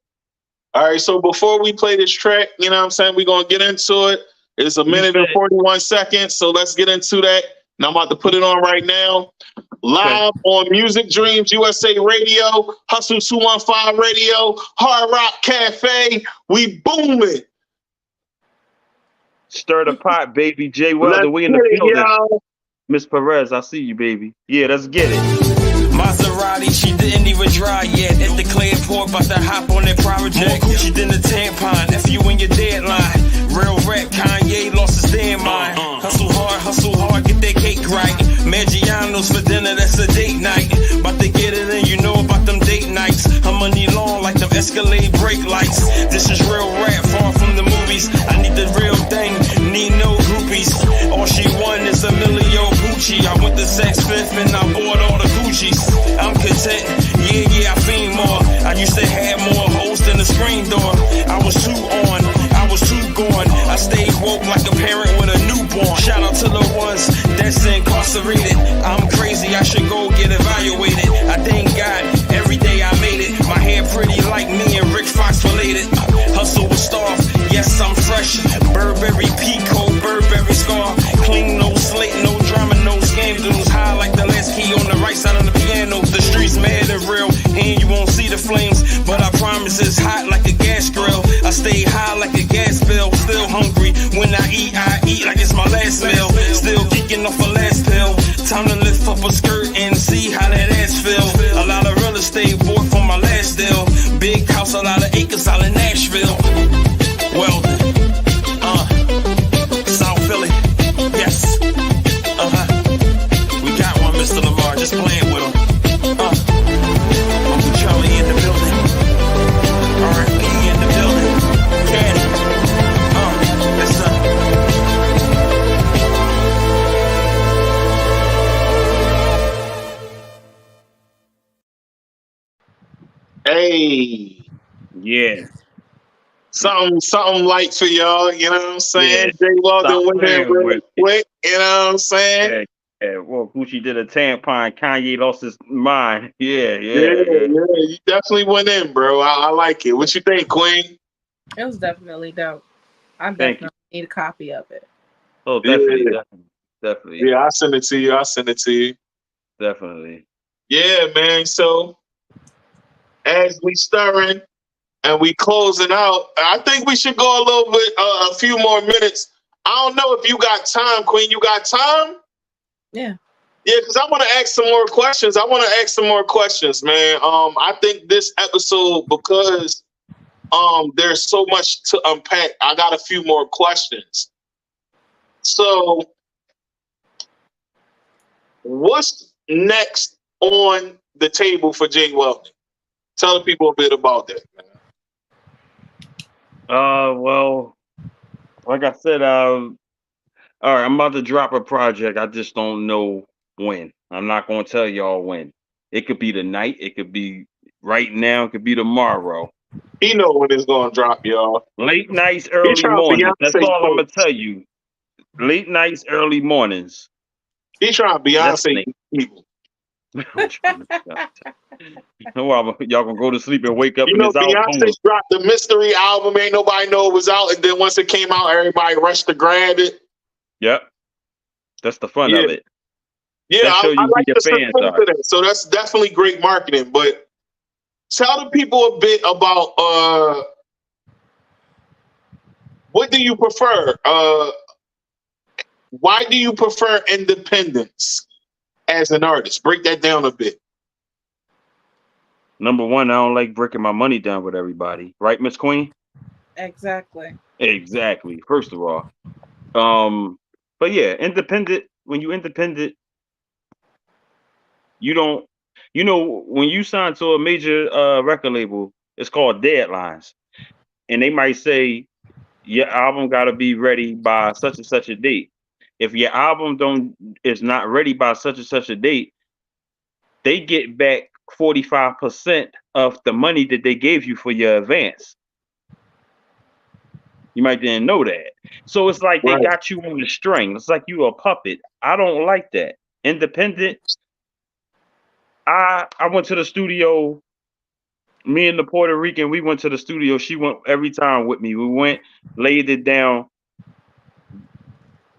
All right. So before we play this track, you know what I'm saying? We're gonna get into it. It's a minute and 41 seconds. So let's get into that. Now I'm about to put it on right now. Live on Music Dreams USA Radio, Hustle 215 Radio, Hard Rock Cafe. We booming. Stir the pot, baby. J Weldon, we in the building. Miss Perez, I see you, baby. Yeah, let's get it. Maserati, she didn't even dry yet. At the clay port, about to hop on that private jet. More Gucci than the tampon. F you in your deadline. Real rap, Kanye lost his damn mind. Hustle hard, get that cake right. Maggiano's for dinner, that's a date night. About to get it in, you know about them date nights. Her money long like them Escalade brake lights. This is real rap, far from the movies. I need the real thing, need no groupies. All she won is a millio Gucci. I went to Saks Fifth and I bought all the Gucci's. I'm content, yeah, I fiend more. I used to have more hoes than the screen door. I was too on, I was too gone. I stayed woke like a parent with a newborn. Shout out to the ones that's incarcerated. I'm crazy, I should go get evaluated. I thank God, every day I made it. My hair pretty like me and Rick Fox related. Hustle with starve, yes I'm fresh. Burberry Pico, Burberry scar. Clean, no slate, no drama, no scandals. High like the last key on the right side of the piano. The streets mad and real, and you won't see the flames. But I promise it's hot like a gas grill. I stay high like a gas bill. Still hungry, when I eat like it's my last meal. Still geeking off a last pill. Time to lift up a skirt and see how that ass feel. A lot of real estate bought from my last deal. Big house, a lot of acres out in Nashville. Weldon, South Philly, yes, we got one, Mr. Lamar, just playing with him. Uncle Charlie in the building, R&B in the building, Caddy, that's Hey. Yeah. Something light for y'all, you know what I'm saying? Yeah. J Weldon went in real quick, you know what I'm saying? Yeah, well, Gucci did a tampon. Kanye lost his mind. Yeah. You definitely went in, bro. I like it. What you think, Queen? It was definitely dope. I definitely need a copy of it. Oh, definitely. Yeah, I'll send it to you. Definitely. Yeah, man. So as we stirring and we closing out, I think we should go a little bit, a few more minutes. I don't know if you got time, Queen. You got time? Yeah. Yeah, because I want to ask some more questions. Man. I think this episode, because there's so much to unpack, I got a few more questions. So, what's next on the table for J Weldon? Tell the people a bit about that, man. Well, like I said, all right, I'm about to drop a project. I just don't know when. I'm not going to tell y'all when. It could be tonight. It could be right now. It could be tomorrow. He know when it's going to drop, y'all. Late nights, early mornings. That's all I'm going to tell you. Late nights, early mornings. He's trying to Beyonce people. Y'all gonna go to sleep and wake up. You know, Beyonce dropped the mystery album. Ain't nobody know it was out, and then once it came out, everybody rushed to grab it. Yep, that's the fun of it. Yeah, I like the fans of that. So that's definitely great marketing. But tell the people a bit about what do you prefer? why do you prefer independence as an artist? Break that down a bit. Number one, I don't like breaking my money down with everybody. Right, Miss Queen? Exactly. Exactly. First of all. But yeah, independent, when you independent, you don't, when you sign to a major record label, it's called deadlines. And they might say your album gotta be ready by such and such a date. If your album is not ready by such and such a date, they get back 45% of the money that they gave you for your advance. You might didn't know that. So it's like they got you on the string. It's like you a puppet. I don't like that. Independent. I went to the studio. Me and the Puerto Rican, we went to the studio. She went every time with me. We went, laid it down.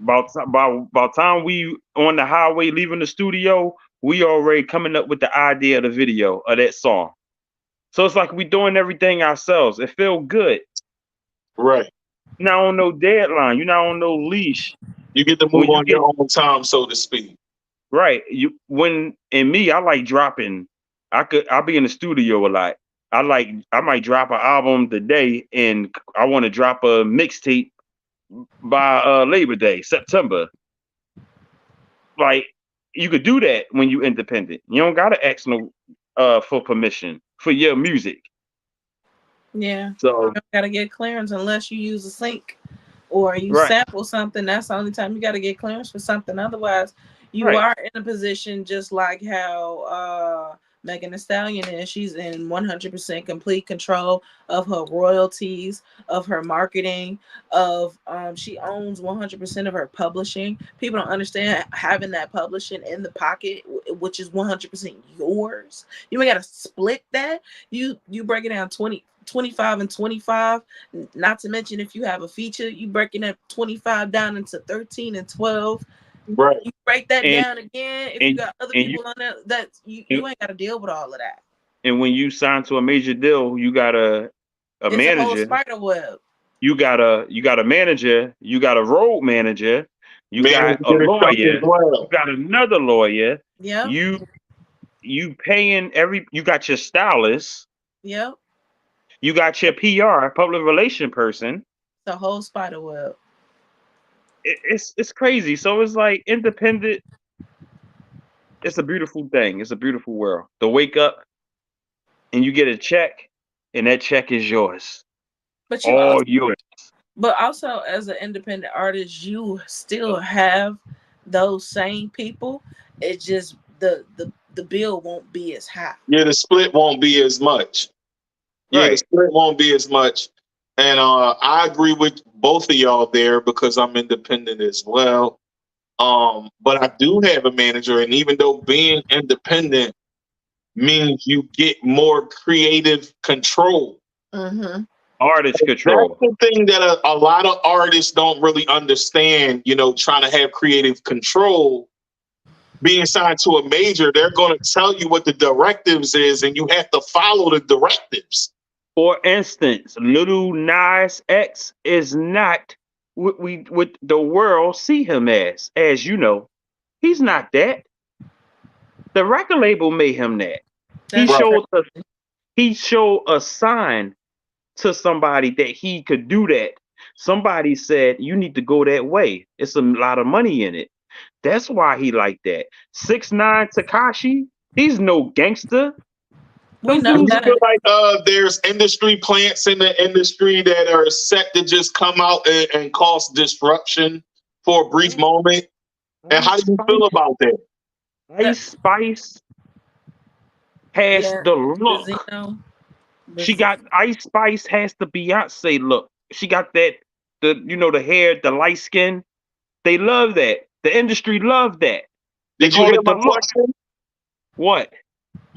About time we on the highway leaving the studio, we already coming up with the idea of the video of that song. So it's like we doing everything ourselves. It feel good. Right. You're not on no deadline. You're not on no leash. You get to move on your own time, so to speak. Right. I like dropping. I'll be in the studio a lot. I might drop an album today, and I want to drop a mixtape by Labor Day, September. Like, you could do that when you independent. You don't gotta ask no for permission for your music. Yeah. So you don't gotta get clearance unless you use a sync or you sample something. That's the only time you gotta get clearance for something. Otherwise, you are in a position just like how Megan Thee Stallion is. She's in 100% complete control of her royalties, of her marketing, of she owns 100% of her publishing. People don't understand having that publishing in the pocket, which is 100% yours. You ain't got to split that. You break it down 25 and 25. Not to mention if you have a feature, you breaking that 25 down into 13 and 12. Right. You break that down again. If you got other people on there, that you ain't got to deal with all of that. And when you sign to a major deal, you got a manager. It's a whole spider web. You got a manager. You got a road manager. You got a lawyer. You got another lawyer. Yeah. You paying you got your stylist. Yep. You got your PR, public relation person. The whole spider web. It's crazy. So it's like independent. It's a beautiful thing. It's a beautiful world. To wake up and you get a check, and that check is yours. But yours. But also, as an independent artist, you still have those same people. It's just the bill won't be as high. Yeah, the split won't be as much. Yeah, the split won't be as much. And I agree with both of y'all there because I'm independent as well. But I do have a manager, and even though being independent means you get more creative control. Mm-hmm. Artist control. That's the thing that a lot of artists don't really understand, trying to have creative control. Being signed to a major, they're going to tell you what the directives is, and you have to follow the directives. For instance, Little Nas X is not what the world see him as you know. He's not that. The record label made him that. He showed a sign to somebody that he could do that. Somebody said, you need to go that way. It's a lot of money in it. That's why he like that. 6ix9ine Tekashi, he's no gangster. We know that. Feel like there's industry plants in the industry that are set to just come out and cause disruption for a brief moment. And how do you feel about that? Ice Spice has the look. She got Ice Spice has the Beyonce look. She got the hair, the light skin. They love that. The industry love that. Did you hear my question? What?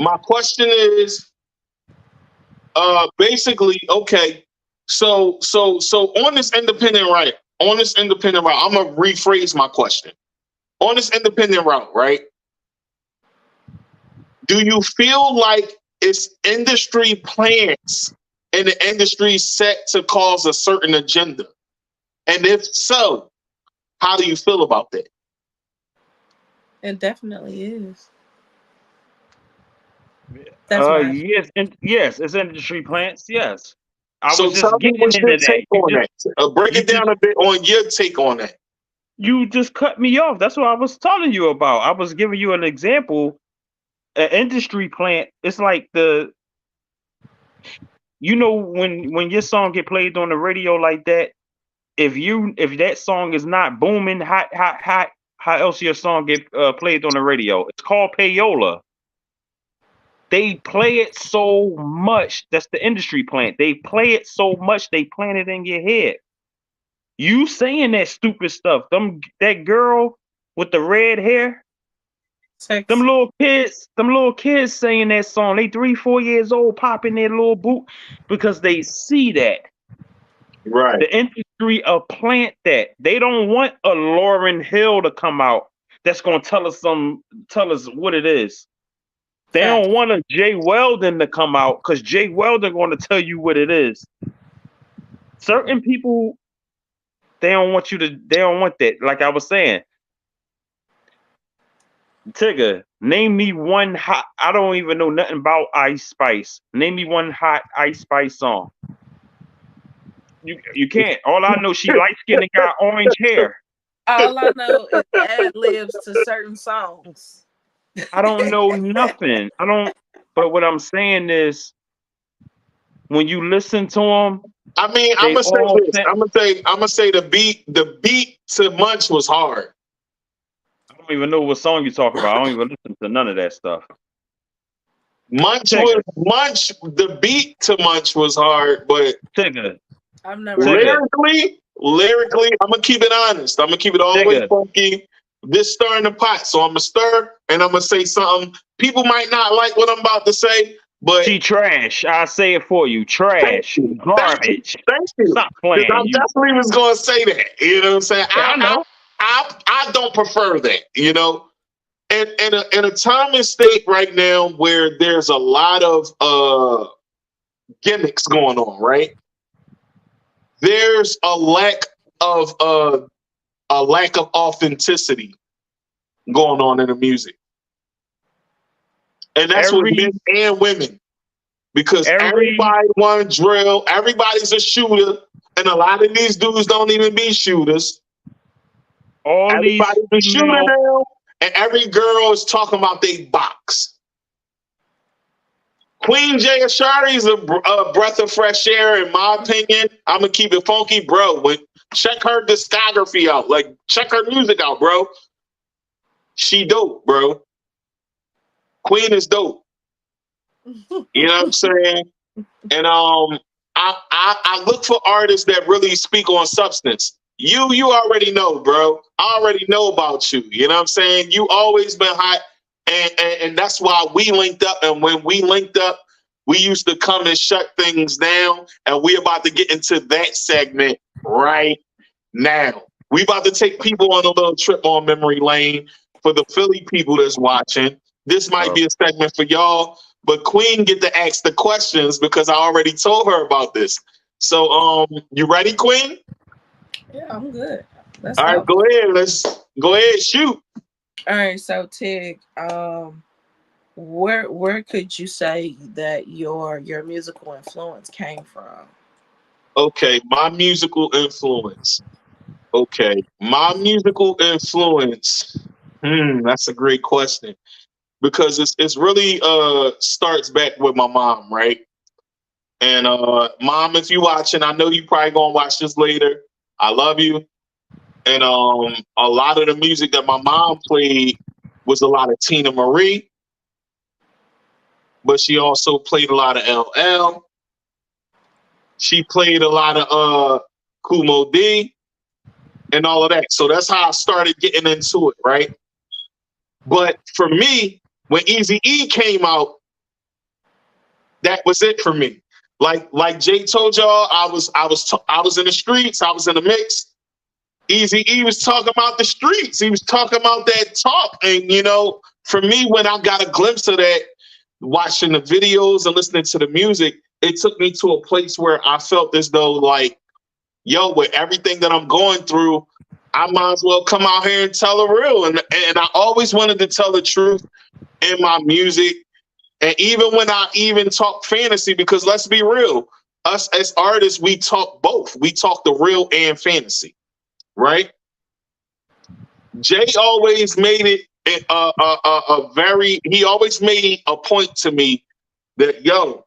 My question is, basically, okay. So on this independent route, I'm gonna rephrase my question. On this independent route, right? Do you feel like it's industry plans and the industry set to cause a certain agenda? And if so, How do you feel about that? It definitely is. That's yes, yes, it's industry plants. Yes, I So was tell just me getting what's into your that. take on that. Break it down a bit on your take on that. You just cut me off. That's what I was telling you about. I was giving you an example. An industry plant. It's like when your song get played on the radio like that. If that song is not booming, how else your song get played on the radio? It's called payola. They play it so much. That's the industry plant. They play it so much they plant it in your head. You saying that stupid stuff. That girl with the red hair. Them little kids saying that song. They 3-4 years old, popping their little boot because they see that. Right. The industry plant that. They don't want a Lauryn Hill to come out that's gonna tell us what it is. They don't want a Jay Weldon to come out because Jay Weldon going to tell you what it is. Certain people, they don't want that. Like I was saying, Tigger, name me one hot. I don't even know nothing about Ice Spice. Name me one hot Ice Spice song. You can't. All I know, she light skinned and got orange hair. All I know is ad libs to certain songs. I don't know nothing. But what I'm saying is, when you listen to them, I mean, I'm gonna say this. I'm gonna say the beat to Munch was hard. I don't even know what song you talk about. I don't even listen to none of that stuff. The beat to Munch was hard, but I've never lyrically, I'm gonna keep it honest. I'm gonna keep it all the way funky. This stirring the pot, so I'm gonna stir and I'm gonna say something. People might not like what I'm about to say, but she trash. I'll say it for you. Trash. Garbage. Thank you. Stop playing. I definitely was gonna say that. You know what I'm saying? I know. I don't prefer that, you know. And in a time and state right now where there's a lot of gimmicks going on, right? There's a lack of authenticity going on in the music. And that's with men and women. Because everybody wants drill, everybody's a shooter, and a lot of these dudes don't even be shooters. Everybody's a shooter now, and every girl is talking about they box. Queen Jay Ashari is a breath of fresh air, in my opinion. I'm gonna keep it funky, bro. Check her discography out. Like, check her music out, bro. She dope, bro. Queen is dope. You know what I'm saying? And I look for artists that really speak on substance. You already know, bro. I already know about you. You know what I'm saying? You always been hot. And that's why we linked up. And when we linked up, we used to come and shut things down. And we about to get into that segment right now. We about to take people on a little trip on memory lane. For the Philly people that's watching, this might be a segment for y'all. But Queen get to ask the questions because I already told her about this. So you ready, Queen? Yeah, I'm good. All right, go ahead. Let's go ahead, shoot. All right, so Tig, where could you say that your musical influence came from? Okay, my musical influence. That's a great question because it's really starts back with my mom, right? And Mom, if you watching, I know you probably gonna watch this later. I love you. And a lot of the music that my mom played was a lot of Tina Marie, but she also played a lot of LL. She played a lot of Kumo D and all of that. So that's how I started getting into it, right? But for me, when Eazy-E came out, that was it for me. Like Jay told y'all, I was in the streets, I was in the mix. Eazy-E was talking about the streets. He was talking about that talk. And, you know, for me, when I got a glimpse of that, watching the videos and listening to the music, it took me to a place where I felt as though, like, yo, with everything that I'm going through, I might as well come out here and tell the real. And I always wanted to tell the truth in my music. And even when I even talk fantasy, because let's be real, us as artists, we talk both. We talk the real and fantasy, right? Jay always made it he always made a point to me that, yo,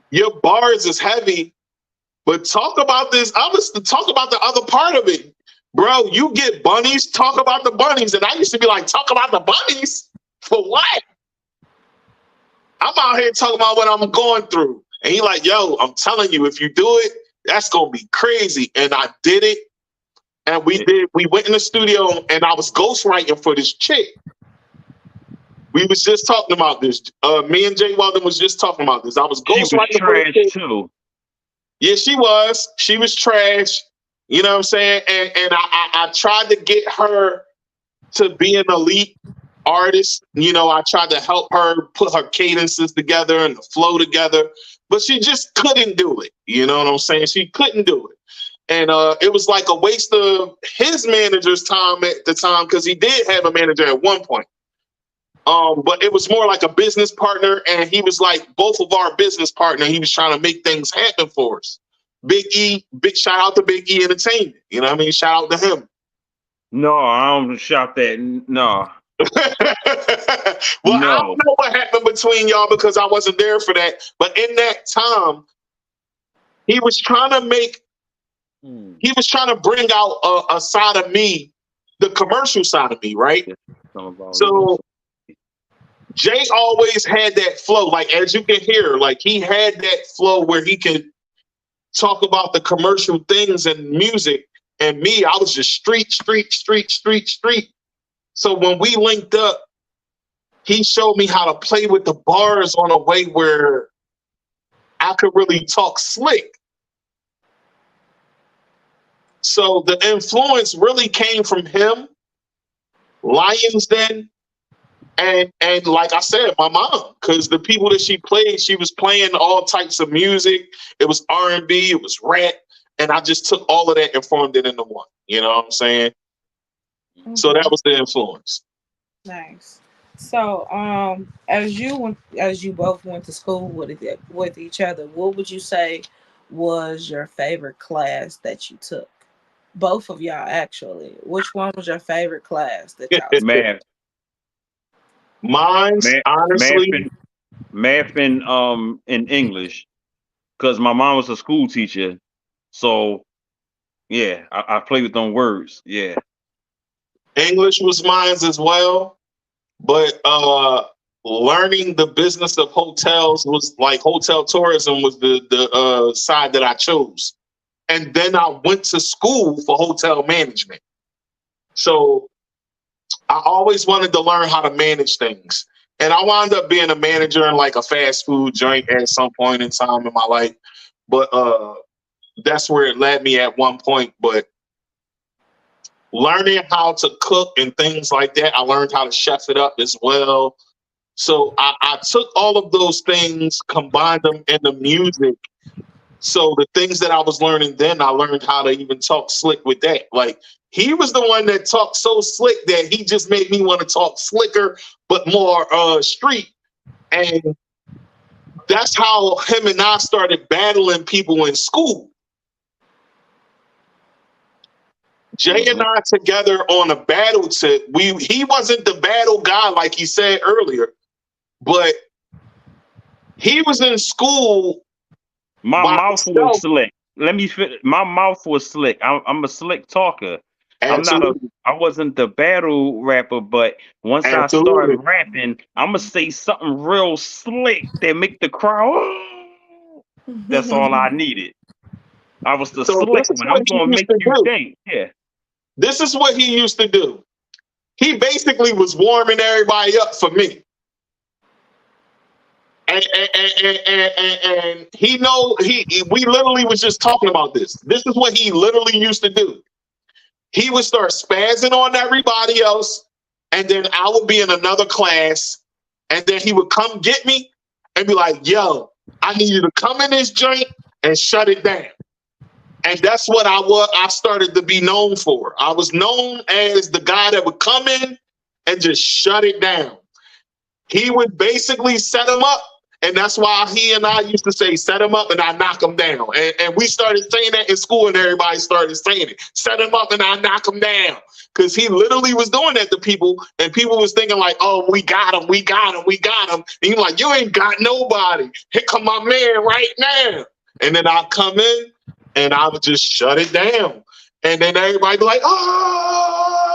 your bars is heavy, but talk about this. I was to talk about the other part of it. Bro, you get bunnies, talk about the bunnies. And I used to be like, talk about the bunnies? For what? I'm out here talking about what I'm going through. And he like, yo, I'm telling you, if you do it, that's going to be crazy. And I did it. And we went in the studio and I was ghostwriting for this chick. We was just talking about this. Me and Jay Weldon was just talking about this. I was ghostwriting for this chick. Too. Yeah, she was. She was trash. You know what I'm saying? And I tried to get her to be an elite artist. You know, I tried to help her put her cadences together and the flow together, but she just couldn't do it. You know what I'm saying? She couldn't do it. And it was like a waste of his manager's time at the time, because he did have a manager at one point. But it was more like a business partner, and he was like both of our business partner. He was trying to make things happen for us. Big E, big shout out to Big E Entertainment. You know what I mean? Shout out to him. No, I don't shout that. No. Well, no. I don't know what happened between y'all because I wasn't there for that. But in that time, he was trying to bring out a side of me, the commercial side of me, right? So Jay always had that flow. Like, as you can hear, like he had that flow where he could talk about the commercial things and music. And me, I was just street. So when we linked up, he showed me how to play with the bars on a way where I could really talk slick. So the influence really came from him, Lions Den, and like I said, my mom, because the people that she played, she was playing all types of music. It was R&B, it was rap, and I just took all of that and formed it into one. You know what I'm saying? Mm-hmm. So that was the influence. Nice. So, as you both went to school with each other, what would you say was your favorite class that you took? Both of y'all, actually. Which one was your favorite class that y'all took? Math. Mine's honestly math and English, because my mom was a school teacher. So yeah, I play with them words. Yeah. English was mine's as well, but learning the business of hotels was like hotel tourism was the side that I chose. And then I went to school for hotel management. So I always wanted to learn how to manage things. And I wound up being a manager in like a fast food joint at some point in time in my life. But that's where it led me at one point. But learning how to cook and things like that, I learned how to chef it up as well. So I took all of those things, combined them in the music. So the things that I was learning then, I learned how to even talk slick with that. Like, he was the one that talked so slick that he just made me want to talk slicker, but more street. And that's how him and I started battling people in school. Jay and I together on a battle tip. He wasn't the battle guy like he said earlier, but he was in school. My mouth was slick. My mouth was slick. I'm a slick talker. Absolutely. I wasn't the battle rapper, but once I started rapping, I'm gonna say something real slick that make the crowd. Oh! That's all I needed. I was the slick one. I'm gonna make you think. Yeah. This is what he used to do. He basically was warming everybody up for me. And we literally was just talking about this. This is what he literally used to do. He would start spazzing on everybody else, and then I would be in another class, and then he would come get me and be like, yo, I need you to come in this joint and shut it down. And that's what I started to be known for. I was known as the guy that would come in and just shut it down. He would basically set him up. And that's why he and I used to say, set him up and I knock him down. And we started saying that in school and everybody started saying it. Set him up and I knock him down. Because he literally was doing that to people. And people was thinking like, oh, we got him, we got him, we got him. And you're like, you ain't got nobody. Here come my man right now. And then I'd come in and I would just shut it down. And then everybody be like, oh,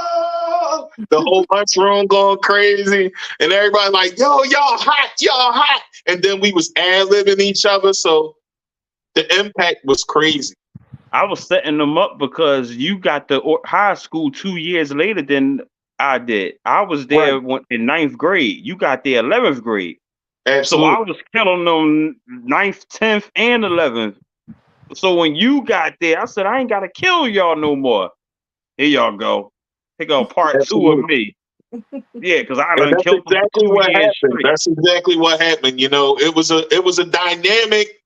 the whole lunchroom going crazy. And everybody like, yo, y'all hot, y'all hot. And then we was ad-libbing each other. So the impact was crazy. I was setting them up because you got the high school 2 years later than I did. I was there in 9th grade. You got there 11th grade. Absolutely. So I was killing them 9th, 10th, and 11th. So when you got there, I said, I ain't got to kill y'all no more. Here y'all go. Take on part Absolutely. 2 of me. Yeah, because I done that's killed exactly what happened. straight. That's exactly what happened. You know, it was a dynamic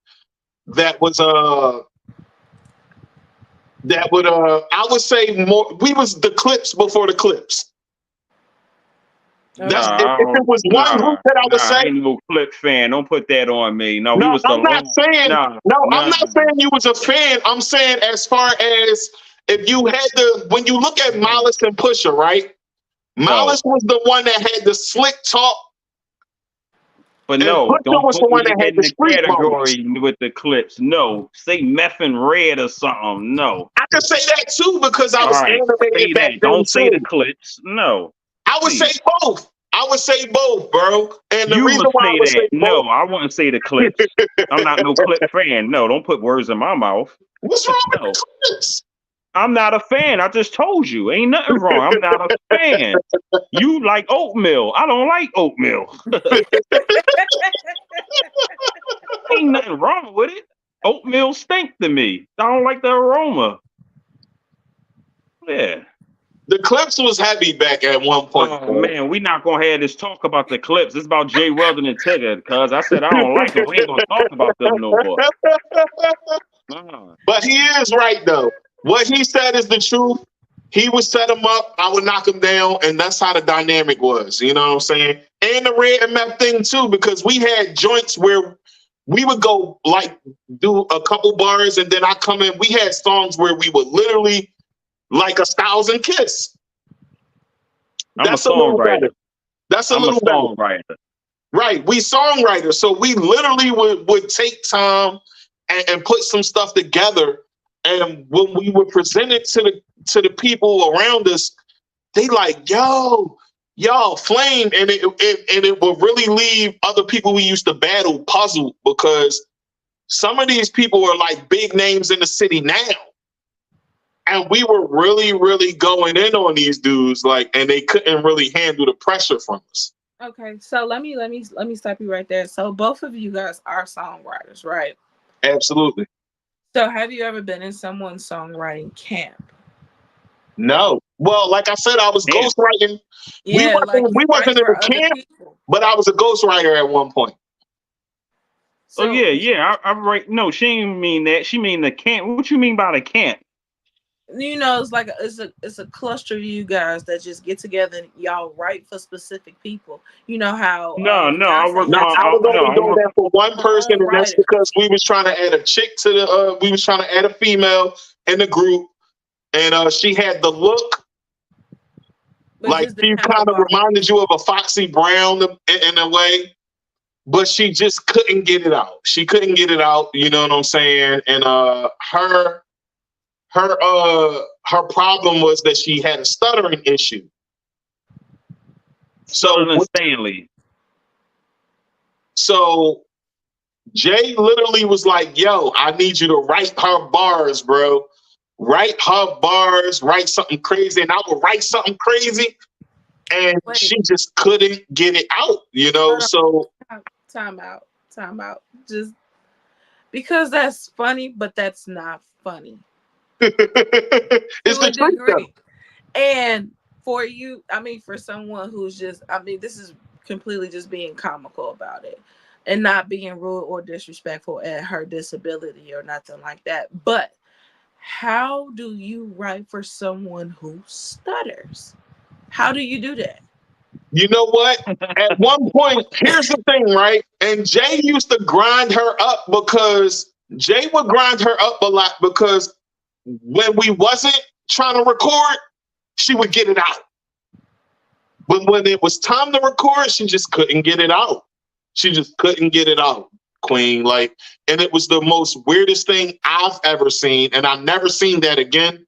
that was I would say more. We was the Clips before the Clips. That's if it was one group that I would say. I ain't no Clip fan. Don't put that on me. No, we was I'm not saying. I'm not saying you was a fan. I'm saying as far as if you had when you look at Malice and Pusha, right? Malice was the one that had the slick talk. But no, don't was put the one me that had in the the category with the Clips. No, say Meth and Red or something. No, I can say that too because I was animated back then. Don't say the Clips. No, I would say both. I would say both, bro. And the reason why I would say both. No, I wouldn't say the Clips. I'm not no Clip fan. No, don't put words in my mouth. What's wrong with the Clips? I'm not a fan. I just told you. Ain't nothing wrong. I'm not a fan. You like oatmeal. I don't like oatmeal. Ain't nothing wrong with it. Oatmeal stink to me. I don't like the aroma. Yeah. The Clips was heavy back at one point. Oh, man, we not going to have this talk about the Clips. It's about Jay Weldon and Tigger, because I said I don't like them. We ain't going to talk about them no more. But he is right, though. What he said is the truth. He would set him up, I would knock him down, and that's how the dynamic was. You know what I'm saying? And the Red and Meth thing, too, because we had joints where we would go, like, do a couple bars, and then I come in. We had songs where we would literally, like, 1,000 Kiss. That's a songwriter. That's a little songwriter. Right. We songwriters. So we literally would take time and put some stuff together. And when we would present it to the people around us, they like, yo, y'all flame. And it would really leave other people we used to battle puzzled, because some of these people are like big names in the city now. And we were really, really going in on these dudes, like, and they couldn't really handle the pressure from us. Okay, so let me stop you right there. So both of you guys are songwriters, right? Absolutely. So have you ever been in someone's songwriting camp? No. Well, like I said, I was ghostwriting. Yeah, we wasn't in a camp, but I was a ghostwriter at one point. So, I'm right. No, she didn't mean that. She mean the camp. What you mean by the camp? You know, it's like it's a cluster of you guys that just get together and y'all write for specific people. You know how? I was only doing that for one person, and that's because we was trying to add a chick to the. We was trying to add a female in the group, and she had the look. Like she kind of reminded you of a Foxy Brown in a way, but she just couldn't get it out. She couldn't get it out. You know what I'm saying? And her problem was that she had a stuttering issue. So Stanley. So Jay literally was like, yo, I need you to write her bars, bro. Write her bars, write something crazy. And I would write something crazy, and she just couldn't get it out, you know? So time out. Just because that's funny, but that's not funny. It's the truth, though. And for you, I mean, for someone who's just, I mean, this is completely just being comical about it and not being rude or disrespectful at her disability or nothing like that. But how do you write for someone who stutters? How do you do that? You know what? At one point, here's the thing, right? And Jay used to grind her up because Jay would grind her up a lot because when we wasn't trying to record, she would get it out. But when it was time to record, she just couldn't get it out. She just couldn't get it out, Queen. Like, and it was the most weirdest thing I've ever seen. And I've never seen that again.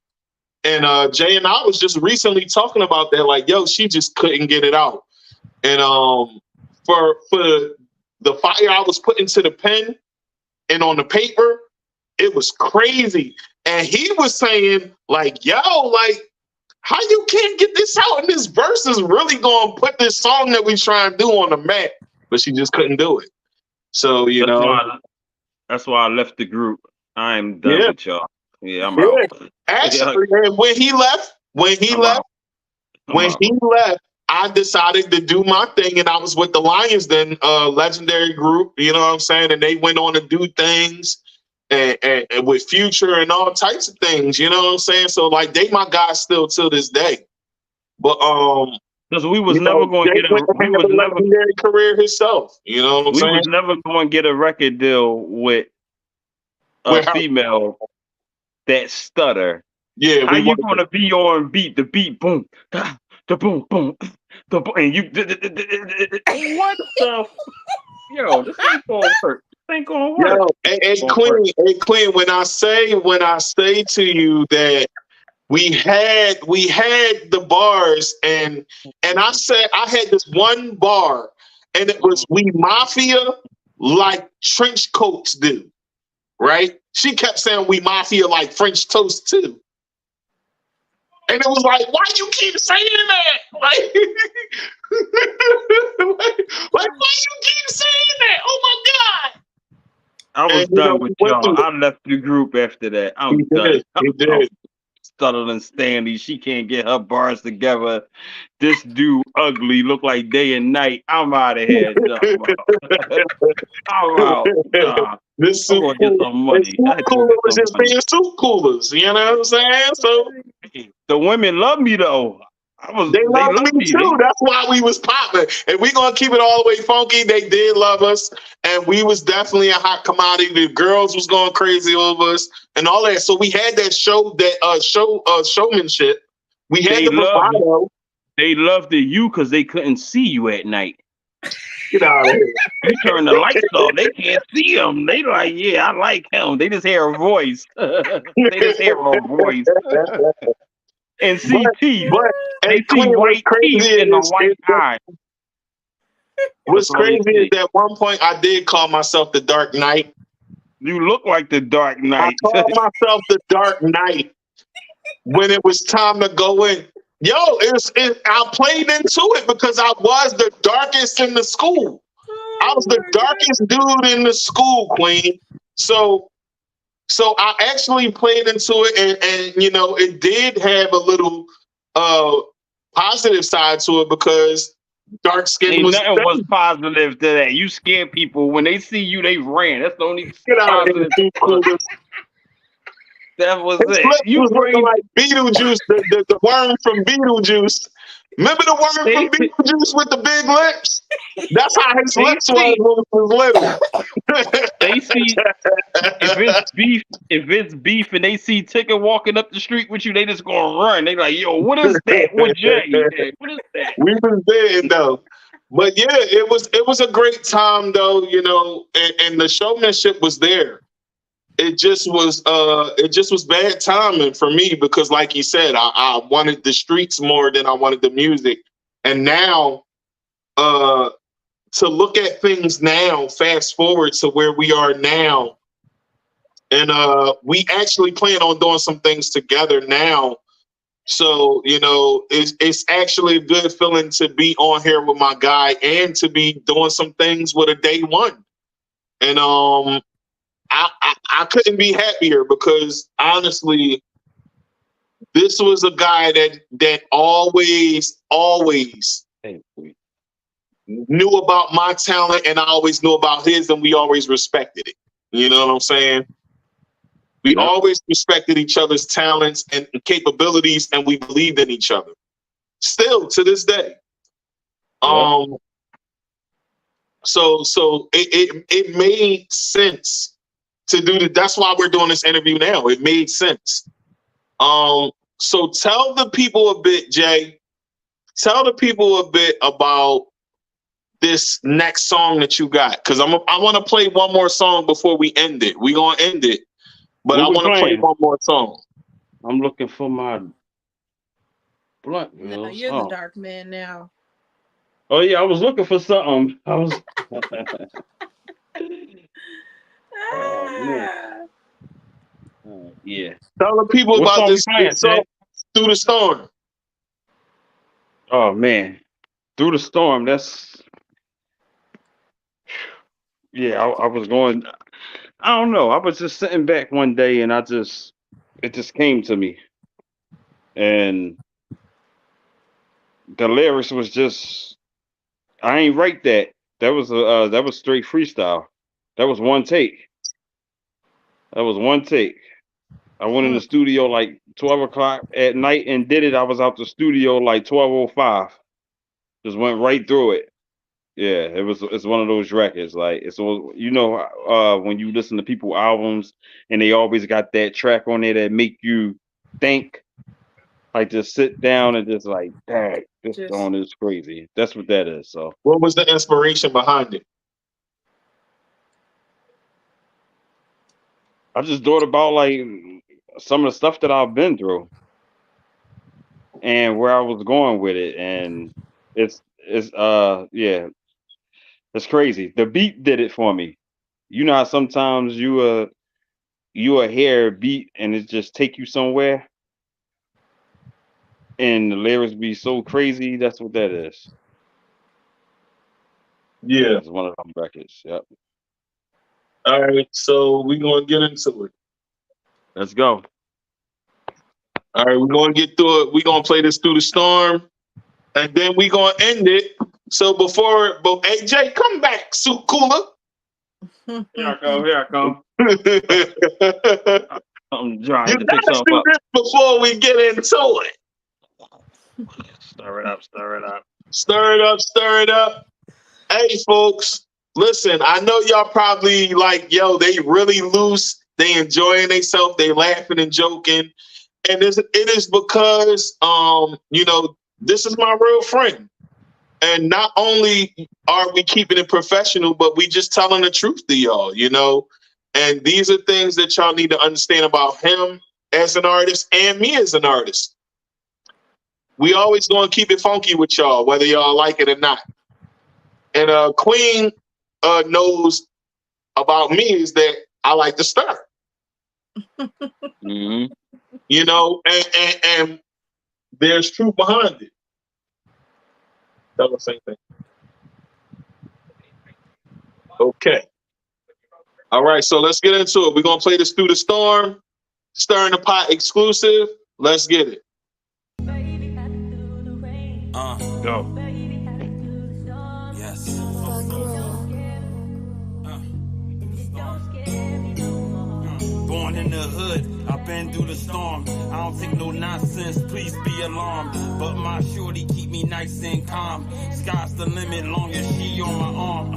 And Jay and I was just recently talking about that. Like, yo, she just couldn't get it out. And for the fire I was putting to the pen and on the paper, it was crazy. And he was saying, like, yo, like, how you can't get this out? And this verse is really going to put this song that we try and do on the map. But she just couldn't do it. So, that's why I left the group. I'm done with y'all. Yeah, I'm out. Actually, when he left, I decided to do my thing, and I was with the Lions then, legendary group, you know what I'm saying? And they went on to do things and with Future and all types of things, you know what I'm saying? So like they my guys still till this day. But because we was never going to get a legendary career himself, you know what I'm saying? We was never going to get a record deal with a female that stutter. Yeah, how you gonna be on beat? The beat, boom, the boom, boom, the boom, and you. What the? Yo, this ain't gonna work. This ain't gonna work. Yo, hey, Queen. When I say to you that we had the bars, and I said I had this one bar, and it was we mafia like trench coats do. Right? She kept saying we mafia like French toast too. And it was like, why you keep saying that? Like, why you keep saying that? Oh my God. I was done with y'all. I left the group after that. I'm done. He did. Sutherland Stanley, she can't get her bars together. This dude ugly, look like day and night. I'm out of here. I'm out. This soup cooler get some money. Was just being soup coolers, you know what I'm saying? So the women love me though. They love me too. That's why we was popping. And we gonna keep it all the way funky. They did love us, and we was definitely a hot commodity. The girls was going crazy over us and all that. So we had that showmanship. We had the bravado. They loved you because they couldn't see you at night. Get out of here. You turn the lights off, they can't see him. They like, yeah, I like him. They just hear a voice. They just hear a voice. And CT, but they see white teeth in the white eye. What's crazy is that at one point I did call myself the Dark Knight. You look like the Dark Knight. I called myself the Dark Knight when it was time to go in. Yo, I played into it because I was the darkest in the school. I was the darkest dude in the school, Queen. So I actually played into it, and you know, it did have a little positive side to it because dark skin was positive to that. You scare people when they see you, they ran. That's the only positive. That was his it. You was looking like Beetlejuice, the worm from Beetlejuice. Remember the worm from Beetlejuice with the big lips? That's how his lips was when he was little. They see if it's beef and they see Ticker walking up the street with you, they just gonna run. They like, yo, what is that? What Jay? What is that? We was there though. But yeah, it was a great time though, you know, and the showmanship was there. It just was bad timing for me because, like you said, I wanted the streets more than I wanted the music. And now, to look at things now, fast forward to where we are now, and we actually plan on doing some things together now. So, you know, it's actually a good feeling to be on here with my guy and to be doing some things with a day one. And I couldn't be happier because honestly, this was a guy that always knew about my talent and I always knew about his, and we always respected it. You know what I'm saying? We always respected each other's talents and capabilities, and we believed in each other. Still to this day. So it made sense to do that. That's why we're doing this interview now. It made sense. So tell the people a bit, Jay. Tell the people a bit about this next song that you got, because I want to play one more song before we end it. We're gonna end it, but I want to play one more song. I'm looking for my blunt. No, you're the dark man now. Oh yeah, I was looking for something. I was. Oh man. Yeah. Tell the people about this song, Through the Storm. Oh man, Through the Storm. That's. Yeah, I was going. I don't know. I was just sitting back one day, and it just came to me, and the lyrics was just. I ain't write that. That was straight freestyle. That was one take. I went in the studio like 12 o'clock at night and did it. I was out the studio like 12:05. Just went right through it. Yeah, it's one of those records. Like when you listen to people's albums and they always got that track on there that make you think. Like just sit down and just like, dang, this song is crazy. That's what that is. So what was the inspiration behind it? I just thought about like some of the stuff that I've been through and where I was going with it. And it's crazy. The beat did it for me. You know how sometimes you hear a beat and it just take you somewhere? And the lyrics be so crazy. That's what that is. Yeah. It's one of them records. Yep. All right. So we're going to get into it. Let's go. All right. We're going to get through it. We're going to play this Through the Storm. And then we're going to end it. So hey, Jay, come back, Suit Cooler. Here I come. I'm trying to pick something up. Before we get into it. Stir it up. Stir it up. Hey, folks, listen, I know y'all probably like, yo, they really loose. They enjoying themselves. They laughing and joking. And it is because, this is my real friend. And not only are we keeping it professional, but we just telling the truth to y'all, And these are things that y'all need to understand about him as an artist and me as an artist. We always going to keep it funky with y'all, whether y'all like it or not. And Queen knows about me is that I like to stir. Mm-hmm. And there's truth behind it. Tell the same thing. Okay. All right, so let's get into it. We're going to play this Through the Storm, Stirring the Pot exclusive. Let's get it. Go. Yes. Born in the hood, I've been through the storm. I don't take no nonsense, please be alarmed. But my shorty keep me nice and calm. Sky's the limit, long as she on my arm.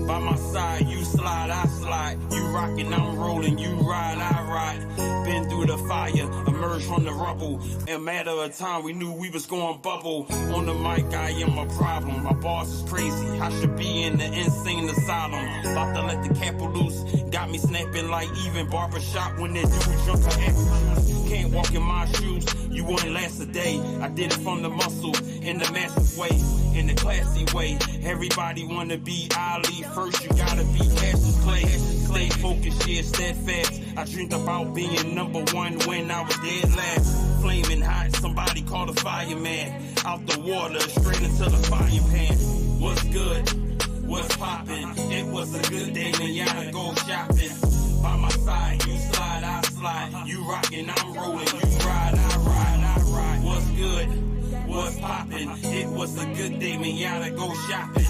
By my side, you slide, I slide. You rockin', I'm rolling, you ride, I ride. Been through the fire, emerged from the rubble. In a matter of time, we knew we was going bubble. On the mic, I am a problem. My boss is crazy, I should be in the insane asylum. About to let the capo loose, got me snapping like even barbershop when that dude drunk on apple juice. Can't walk in my shoes, you wouldn't last a day. I did it from the muscle, in the massive way, in the classy way. Everybody wanna be Ali. First you gotta be Cassius Clay. Stay focused, yeah, steadfast. I dreamed about being number one when I was dead last. Flaming hot, somebody call the fireman. Out the water, straight into the frying pan. What's good? What's poppin'? It was a good day, man, y'all go shopping. By my side, you slide, I slide. You rockin', I'm rollin'. You ride, I ride, I ride. What's good? What's poppin'? It was a good day, man, y'all go shopping.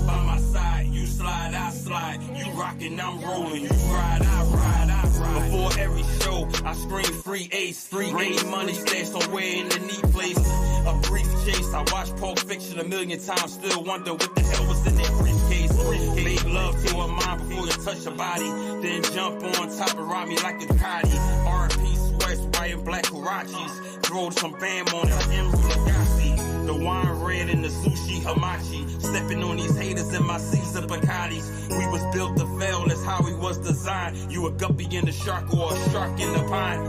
By my side, you slide, I slide. You rockin', I'm rolling. You ride, I ride, I ride. Before every show, I scream free ace. Free money stashed somewhere in the neat place. A brief chase. I watched Pulp Fiction 1,000,000 times. Still wonder what the hell was in that briefcase. Make love to a mind before you touch her body. Then jump on top and ride me like a Ducati. R.I.P. Sweats, white and black Karachis. Throw some bam on it like Emerald Lagasse. The wine red and the sushi hamachi. Stepping on these haters in my Caesar Bacardi's. We was built to fail, that's how we was designed. You a guppy in the shark or a shark in the pine.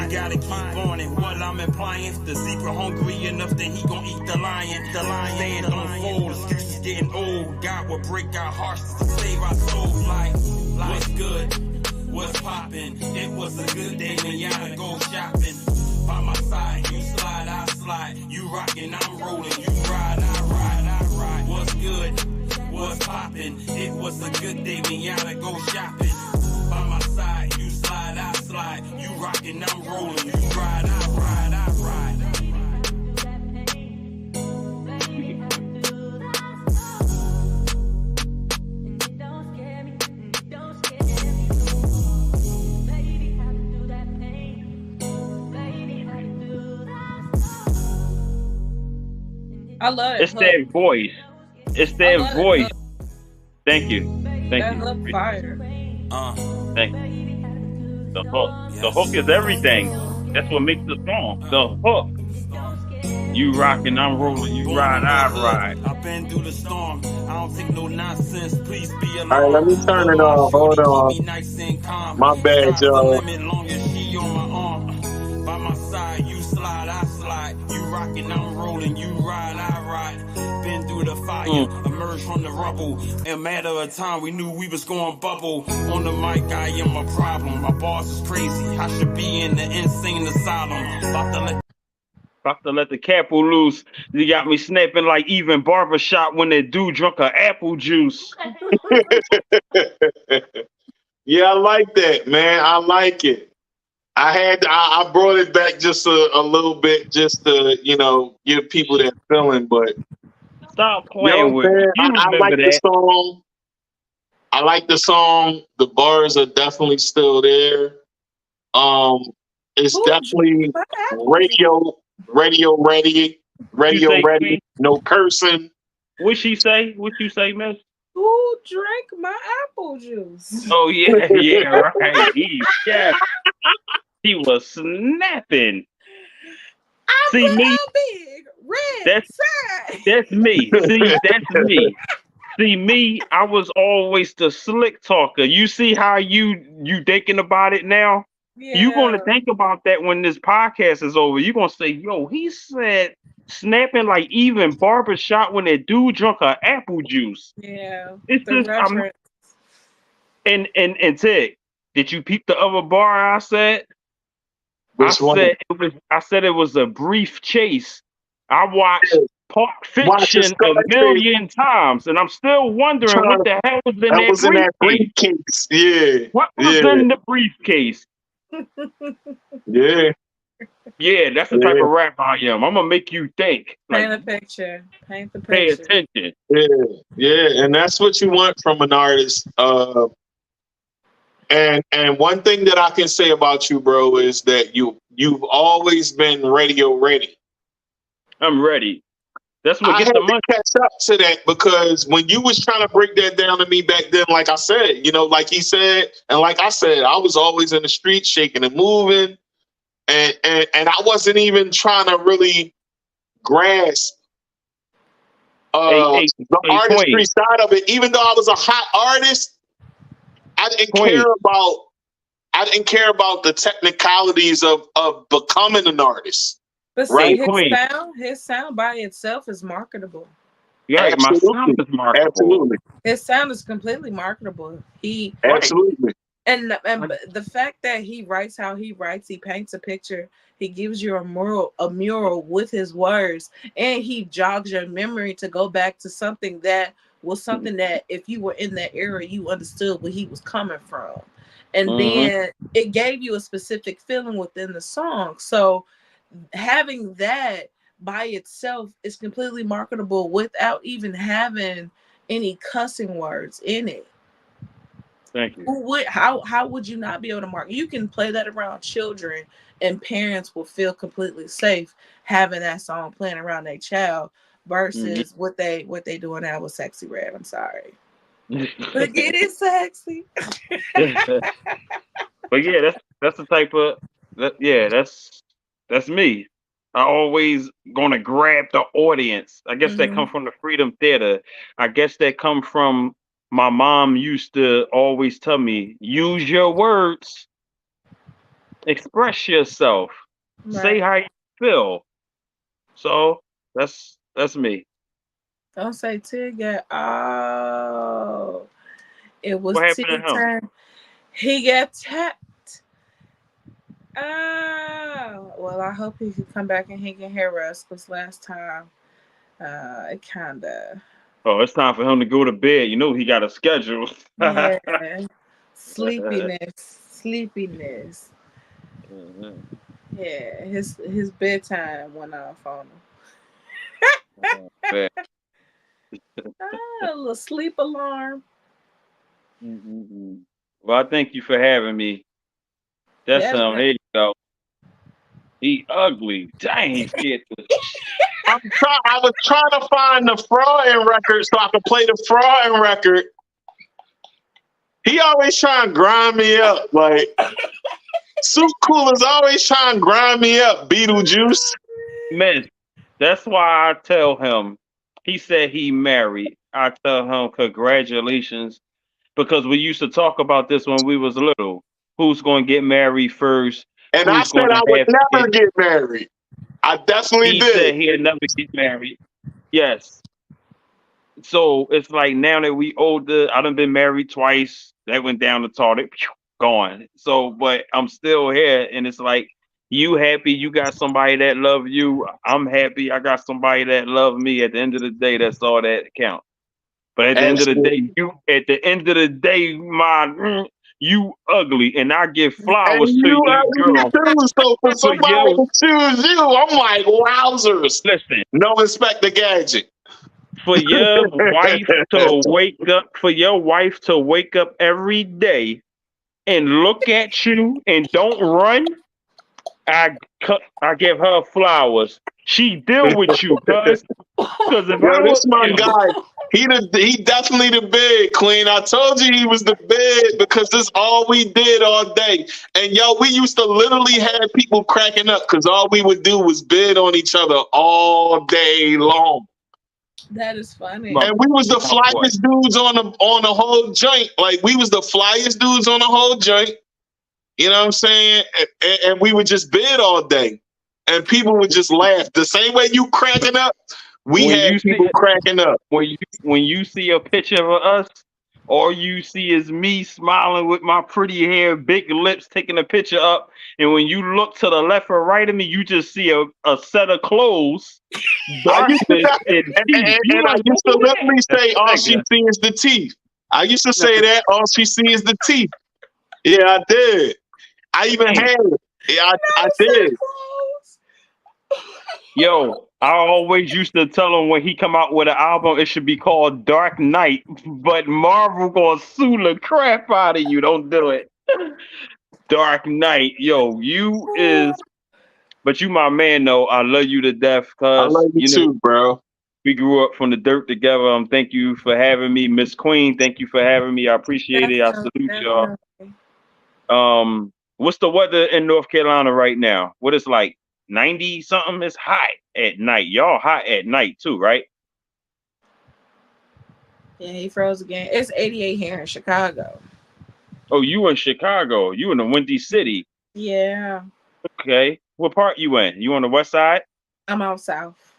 You gotta keep on it, what I'm implying. If the zebra hungry enough, then he gon' eat the lion. The lion stand on fold, excuses getting old. God will break our hearts to save our souls. Like, what's good? What's poppin'? It was a good day when y'all go shopping. By my side, you slide, I slide. You rockin', I'm rolling. You ride, I ride, I ride. What's good? What's poppin'? It was a good day when y'all go shopping. By my side, you slide, I slide. You rockin', I'm rolling. You ride, I ride, I ride. I love it. It's that voice. It's that voice. Thank you. Thank you. That fire. Thank you. The hook. The hook is everything. That's what makes the song. The hook. You rockin', I'm rolling. You ride, I ride. I've been through the storm. I don't take no nonsense. Please be alone. All right, let me turn it off. Hold on. My bad, y'all. By my side, you slide, I slide. You rockin', I'm rolling. You ride, I ride. Been through the fire, emerged from the rubble. In a matter of time, we knew we was going bubble. On the mic, I am a problem. My boss is crazy. I should be in the insane asylum. About to let the capo loose. You got me snapping like even barbershop when that dude drunk a apple juice. Yeah, I like that, man. I like it. I brought it back just a little bit just to, give people that feeling, but stop playing with me. I like the song. I like the song. The bars are definitely still there. It's definitely radio ready. No cursing. What she say? What you say, miss? Who drank my apple juice? Oh yeah, yeah, right. He was snapping. See me? Big, red, that's me. See, that's me. See me? I was always the slick talker. You see how you thinking about it now? Yeah. You're gonna think about that when this podcast is over. You're gonna say, "Yo, he said snapping like even barbershop when that dude drunk a apple juice." Yeah, it's just and Ted, did you peep the other bar I said? I said it was a brief chase. I watched Pulp Fiction 1,000,000 times, and I'm still wondering what the hell was in that briefcase. Yeah. What was in the briefcase? Yeah. Yeah, that's the type of rap I am. I'm gonna make you think. Paint a picture. Paint the pay picture. attention. Yeah, and that's what you want from an artist. And one thing that I can say about you, bro, is that you've always been radio ready. I'm ready. That's what gets the money. I had to catch up to that because when you was trying to break that down to me back then, like I said, like he said, and like I said, I was always in the street shaking and moving, and I wasn't even trying to really grasp the artistry side of it. Even though I was a hot artist, I didn't care about the technicalities of becoming an artist. But see, his sound by itself is marketable. Yeah, my sound is marketable. Absolutely. His sound is completely marketable. Absolutely. And the fact that he writes how he writes, he paints a picture, he gives you a mural with his words, and he jogs your memory to go back to something that was something that if you were in that era, you understood where he was coming from. And then it gave you a specific feeling within the song. So having that by itself is completely marketable without even having any cussing words in it. Thank you. How would you not be able to mark? You can play that around children, and parents will feel completely safe having that song playing around their child versus what they doing now with Sexy Red. I'm sorry, but get it sexy. But yeah, that's the type of that's me. I always gonna grab the audience. I guess that come from the Freedom Theater. I guess that come from my mom used to always tell me, use your words, express yourself, say how you feel. So that's me. Don't say Tig. Oh, it was Tig time. He got tapped. Oh, well, I hope he can come back and he can hear us because last time it kind of. Oh, it's time for him to go to bed. You know he got a schedule. Yeah, sleepiness. Yeah, his bedtime went off on him. A little sleep alarm. Well, I thank you for having me. That's him. There you go. He ugly. Dang, he's scared. I was trying to find the frauding record so I could play the frauding record. He always trying to grind me up. Like, Soup Cooler's always trying to grind me up, Beetlejuice. Man, that's why I tell him, he said he married. I tell him, congratulations. Because we used to talk about this when we was little. Who's going to get married first? And I said I would never get married. I definitely did. He said he'd never get married. Yes. So it's like now that we older, I done been married twice. That went down the toilet, gone. So, but I'm still here, and it's like, you happy you got somebody that love you. I'm happy I got somebody that love me. At the end of the day, that's all that counts. But at the end of the day, you ugly, and I give flowers to you, girl. So for somebody to choose you, I'm like, wowzers. Listen, no Inspector Gadget. For your wife to wake up every day and look at you and don't run, I give her flowers. She deal with you, cuz. This my guy. He definitely the big queen. I told you he was the big because this all we did all day. And we used to literally have people cracking up because all we would do was bid on each other all day long. That is funny. And we was the flyest dudes on the whole joint. Like, we was the flyest dudes on the whole joint. You know what I'm saying? And we would just bid all day. And people would just laugh. The same way you cracking up, we had people cracking up. When you see a picture of us, all you see is me smiling with my pretty hair, big lips, taking a picture up. And when you look to the left or right of me, you just see a set of clothes. I used to literally say, all she sees is the teeth. I used to say that, all she sees is the teeth. Yeah, I did. I even had it. Yeah, I did. Yo, I always used to tell him when he come out with an album, it should be called Dark Knight, but Marvel gonna sue the crap out of you. Don't do it. Dark Knight, yo, but you my man though. I love you to death, cuz I love you too, bro. We grew up from the dirt together. Thank you for having me, Miss Queen. Thank you for having me. I appreciate it. I salute y'all. What's the weather in North Carolina right now? What is like 90 something? It's hot at night. Y'all hot at night too, right? Yeah, he froze again. It's 88 here in Chicago. Oh, you in Chicago? You in the Windy City? Yeah. Okay. What part you in? You on the west side? I'm out south.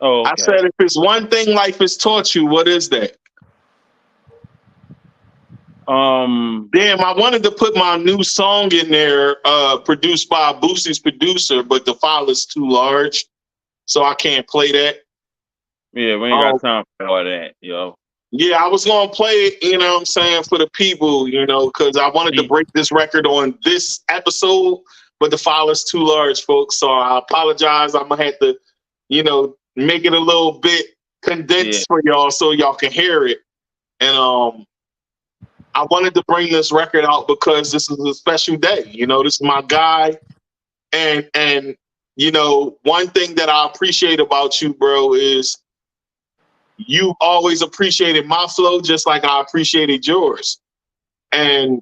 Oh, okay. I said, if it's one thing life has taught you, what is that? Damn, I wanted to put my new song in there, produced by Boosie's producer, but the file is too large, so I can't play that. Yeah, we ain't got time for all that, yo. Yeah, I was gonna play it, you know what I'm saying, for the people, you know, because I wanted to break this record on this episode, but the file is too large, folks. So I apologize. I'm gonna have to, you know, make it a little bit condensed for y'all so y'all can hear it. And I wanted to bring this record out because this is a special day. You know, this is my guy. And you know, one thing that I appreciate about you, bro, is you always appreciated my flow just like I appreciated yours. And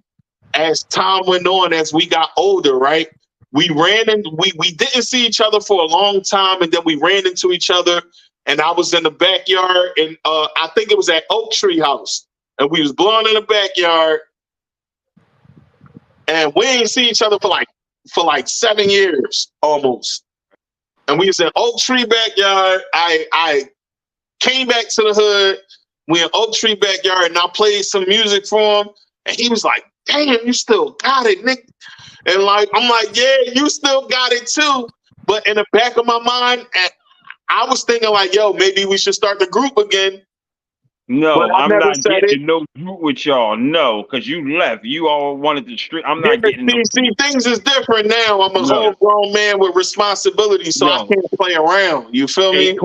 as time went on, as we got older, right, we didn't see each other for a long time, and then we ran into each other, and I was in the backyard, and I think it was at OakTree house, and we was blowing in the backyard, and we didn't see each other for like 7 years almost. And we was in OakTree backyard. I came back to the hood. We in OakTree backyard, and I played some music for him, and he was like, "Damn, you still got it, Nick." And like, I'm like, "Yeah, you still got it too." But in the back of my mind, I was thinking like, "Yo, maybe we should start the group again." No, I'm not getting no group with y'all. No, because you left. You all wanted to stream. I'm not getting no. See, things is different now. I'm a whole grown man with responsibility, so I can't play around. You feel me?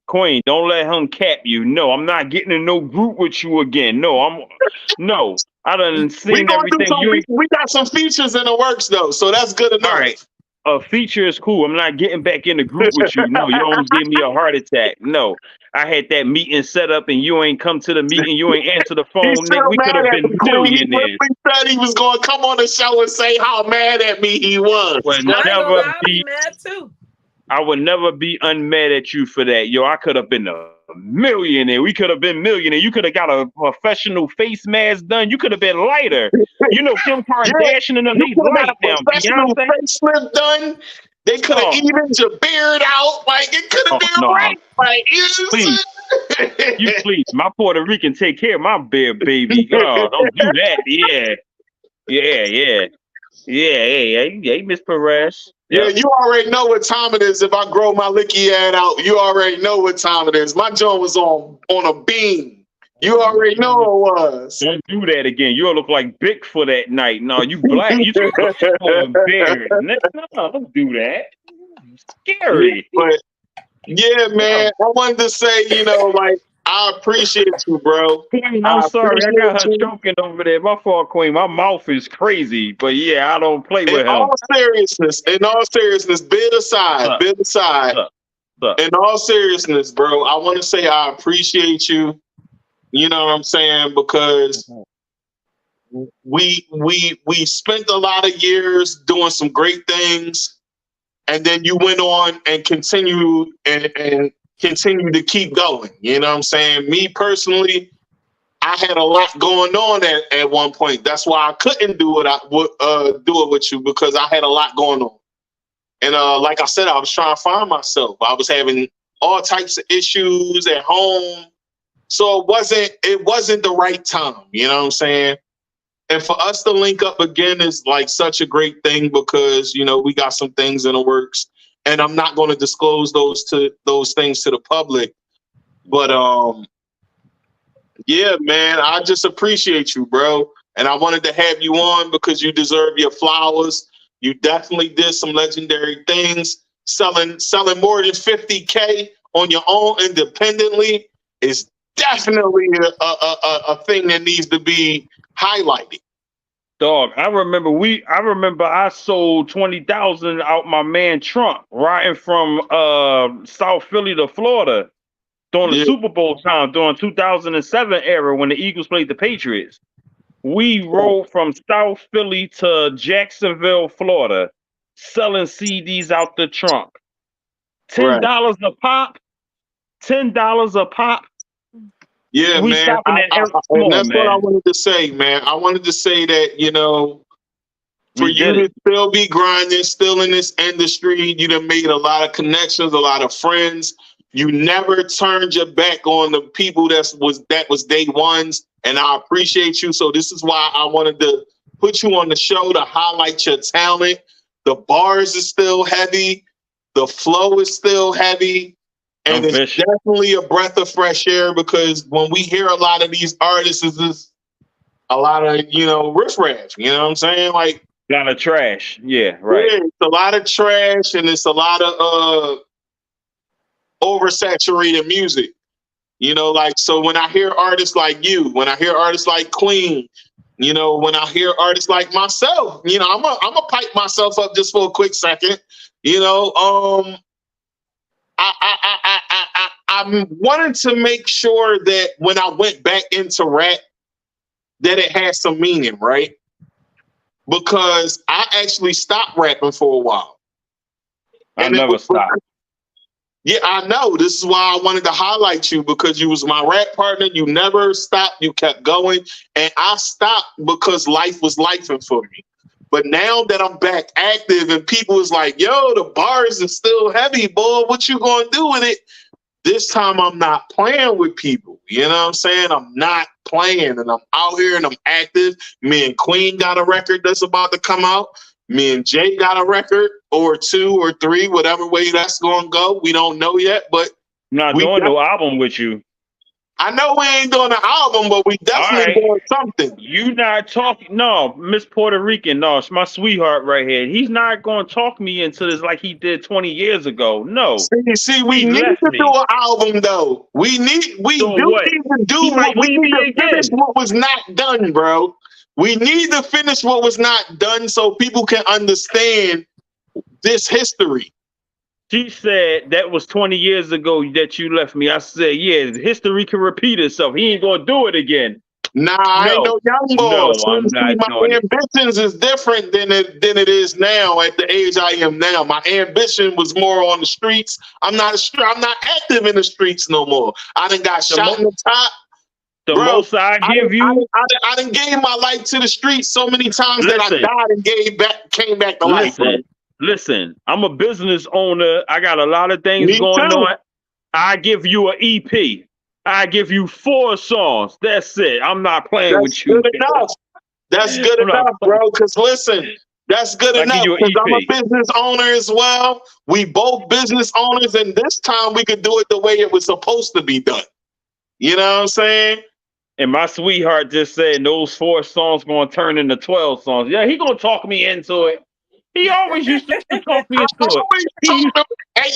Queen, don't let him cap you. No, I'm not getting in no group with you again. No, I done seen everything. We got some features in the works though, so that's good enough. All right. A feature is cool. I'm not getting back in the group with you. No, you almost gave me a heart attack. No, I had that meeting set up and you ain't come to the meeting. You ain't answer the phone. Nick, we could have been millionaires. He said he was going to come on the show and say how mad at me he was. I would never be unmad at you for that. Yo, I could have been a millionaire. We could have been millionaire. You could have got a professional face mask done. You could have been lighter. You know, Kim Kardashian and them, he's light now. Professional facelift done. They could have evened your beard out. Like, it could have been right. Like, please. My Puerto Rican take care of my beard, baby. Oh, don't do that. Yeah, Miss Perez. Yeah, you already know what time it is. If I grow my licky ad out, you already know what time it is. My joint was on a beam. You already know it was. Don't do that again. You'll look like Bigfoot that night. No, you black. You too embarrassed. No, don't do that. Scary. But yeah, man, I wanted to say, you know, like, I appreciate you, bro. I'm sorry, I got her choking over there. My fault, Queen. My mouth is crazy, but yeah, I don't play with her. In all seriousness, bid aside. In all seriousness, bro, I want to say I appreciate you. You know what I'm saying? Because we spent a lot of years doing some great things, and then you went on and continued and continue to keep going. You know what I'm saying? Me personally, I had a lot going on at one point. That's why I couldn't do it with you, because I had a lot going on. And like I said, I was trying to find myself. I was having all types of issues at home. So it wasn't the right time. You know what I'm saying? And for us to link up again is like such a great thing, because, you know, we got some things in the works. And I'm not going to disclose those things to the public. But yeah, man, I just appreciate you, bro. And I wanted to have you on because you deserve your flowers. You definitely did some legendary things. Selling more than 50K on your own independently is definitely a thing that needs to be highlighted. Dog, I remember I sold 20,000 out my man trunk riding from South Philly to Florida during the Super Bowl time during 2007 era when the Eagles played the Patriots. We rode from South Philly to Jacksonville, Florida, selling CDs out the trunk. $10 a pop. $10 a pop. Yeah, man. And that's what I wanted to say, man. I wanted to say that, you know, for you to still be grinding, still in this industry, you done made a lot of connections, a lot of friends. You never turned your back on the people that was day ones, and I appreciate you. So this is why I wanted to put you on the show to highlight your talent. The bars is still heavy. The flow is still heavy. And it's definitely a breath of fresh air, because when we hear a lot of these artists, it's a lot of, you know, riffraff, you know what I'm saying? Like, a lot of trash. Yeah, right. Yeah, it's a lot of trash, and it's a lot of oversaturated music. You know, like, so when I hear artists like you, when I hear artists like Queen, you know, when I hear artists like myself, you know, I'm gonna pipe myself up just for a quick second. You know, I'm wanting to make sure that when I went back into rap, that it has some meaning, right? Because I actually stopped rapping for a while. I never stopped. Yeah, I know. This is why I wanted to highlight you, because you was my rap partner. You never stopped. You kept going. And I stopped because life was lifing for me. But now that I'm back active and people is like, yo, the bars are still heavy, boy. What you gonna do with it? This time I'm not playing with people. You know what I'm saying? I'm not playing, and I'm out here and I'm active. Me and Queen got a record that's about to come out. Me and Jay got a record, or 2 or 3, whatever way that's going to go. We don't know yet, but I'm not doing no album with you. I know we ain't doing an album, but we definitely doing something. You not talking? No, Miss Puerto Rican. No, it's my sweetheart right here. He's not going to talk me into this like he did 20 years ago. No. See, we need to do an album though. We need to finish what was not done, bro. We need to finish what was not done so people can understand this history. She said that was 20 years ago that you left me. I said, yeah, history can repeat itself. He ain't gonna do it again. Nah, I ain't no young boy. No, I'm not my ambitions is different than it is now at the age I am now. My ambition was more on the streets. I'm not active in the streets no more. I done got shot in the top. The most I give you, I done gave my life to the streets so many times that I died and came back to life. Bro. Listen, I'm a business owner. I got a lot of things going on. I give you an EP. I give you 4 songs. That's it. I'm not playing with you. That's good enough. That's good enough, bro. Because listen, that's good enough. Because I'm a business owner as well. We both business owners, and this time we could do it the way it was supposed to be done. You know what I'm saying? And my sweetheart just said those 4 songs going to turn into 12 songs. Yeah, he going to talk me into it. He always used to talk me into it. Hey,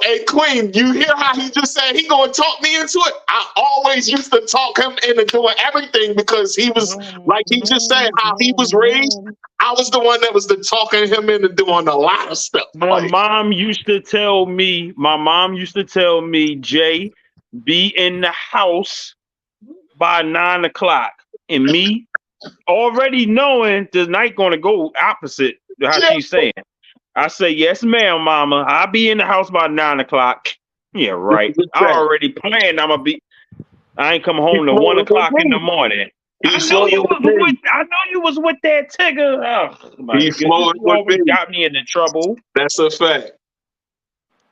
hey, Queen, you hear how he just said he gonna talk me into it? I always used to talk him into doing everything because he was, like he just said, how he was raised. I was the one that was talking him into doing a lot of stuff. My mom used to tell me, Jay, be in the house by 9 o'clock. And me already knowing the night gonna go opposite how she's saying. I say, yes, ma'am, mama. I'll be in the house by 9 o'clock. Yeah, right. I already planned I ain't come home till 1 o'clock in the morning. I know you was with that Tigger. Oh, you got me into trouble. That's a fact.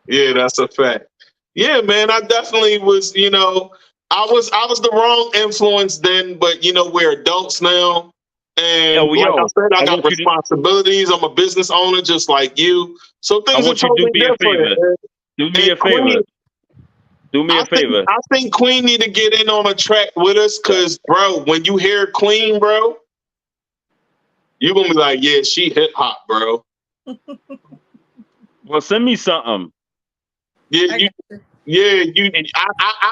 Yeah, that's a fact. Yeah, man, I definitely was, you know, I was the wrong influence then, but you know, we're adults now. And like I said, I got responsibilities. I'm a business owner just like you. So things are totally different. Do me a favor. Do me a favor. I think Queen need to get in on a track with us because, bro, when you hear Queen, bro, you're going to be like, yeah, she hip hop, bro. Well, send me something. I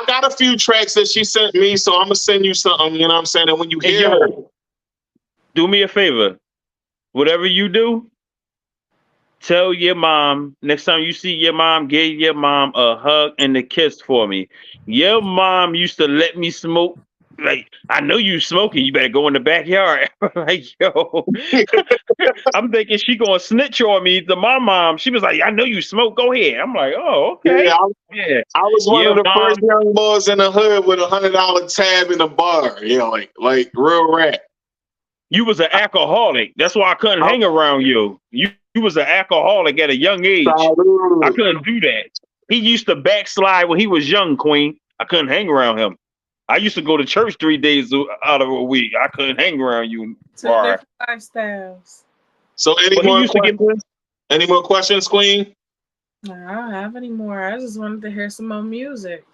got a few tracks that she sent me, so I'm going to send you something, you know what I'm saying? And when you hear her, do me a favor. Whatever you do, tell your mom, next time you see your mom, give your mom a hug and a kiss for me. Your mom used to let me smoke. Like, I know you smoking. You better go in the backyard. Like, yo. I'm thinking she going to snitch on me. My mom, she was like, I know you smoke. Go ahead. I'm like, oh, okay. Yeah, I was one of the first young boys in the hood with $100 tab in a bar. You know, like real rap. You was an alcoholic. That's why I couldn't hang around you. You was an alcoholic at a young age. I couldn't do that. He used to backslide when he was young, Queen. I couldn't hang around him. I used to go to church 3 days out of a week. I couldn't hang around you. Two different lifestyles. So any more questions, Queen? No, I don't have any more. I just wanted to hear some more music.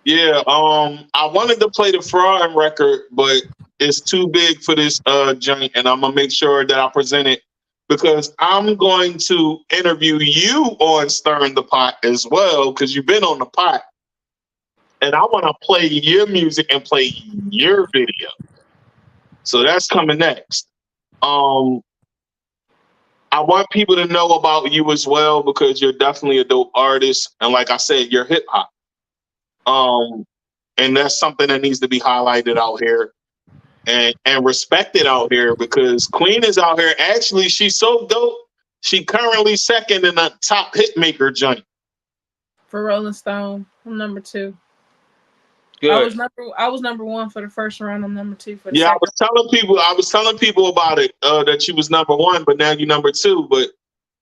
Yeah, I wanted to play the Fraud record, but it's too big for this joint, and I'm gonna make sure that I present it because I'm going to interview you on Stirring the Pot as well, because you've been on the pot. and I want to play your music and play your video. So that's coming next. I want people to know about you as well, because you're definitely a dope artist. And like I said, you're hip hop. And that's something that needs to be highlighted out here and respected out here, because Queen is out here. Actually, she's so dope. She currently second in the top hit maker joint. For Rolling Stone, I'm number 2. Good. I was number 1 for the first round. I'm number 2 for the second. I was telling people about it, that she was number 1, but now you're number 2. But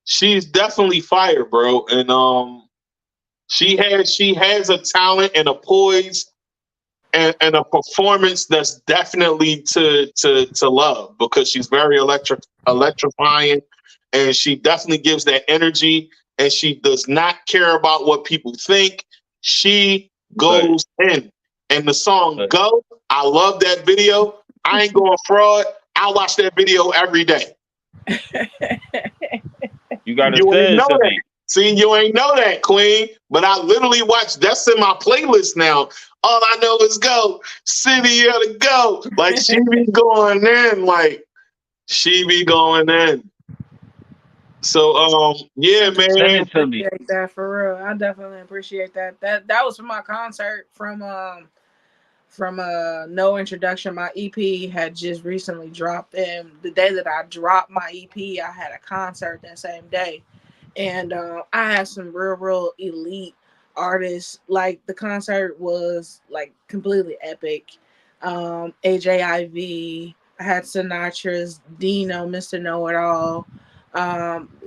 she's definitely fire, bro. And she has a talent and a poise and a performance that's definitely to love, because she's very electrifying, and she definitely gives that energy, and she does not care about what people think. She goes in. And the song Go, I love that video. I ain't going fraud. I watch that video every day. You got to know that. See, you ain't know that, Queen. But I literally watch. That's in my playlist now. All I know is Go. City of the Go. Like, she be going in. Like, she be going in. So, yeah, man. Send it to me. Appreciate that, for real. I definitely appreciate that. That was from my concert from No Introduction. My EP had just recently dropped, and the day that I dropped my EP, I had a concert that same day, and I had some real elite artists. Like, the concert was like completely epic. AJIV, I had Sinatra's, Dino, Mr. Know It All,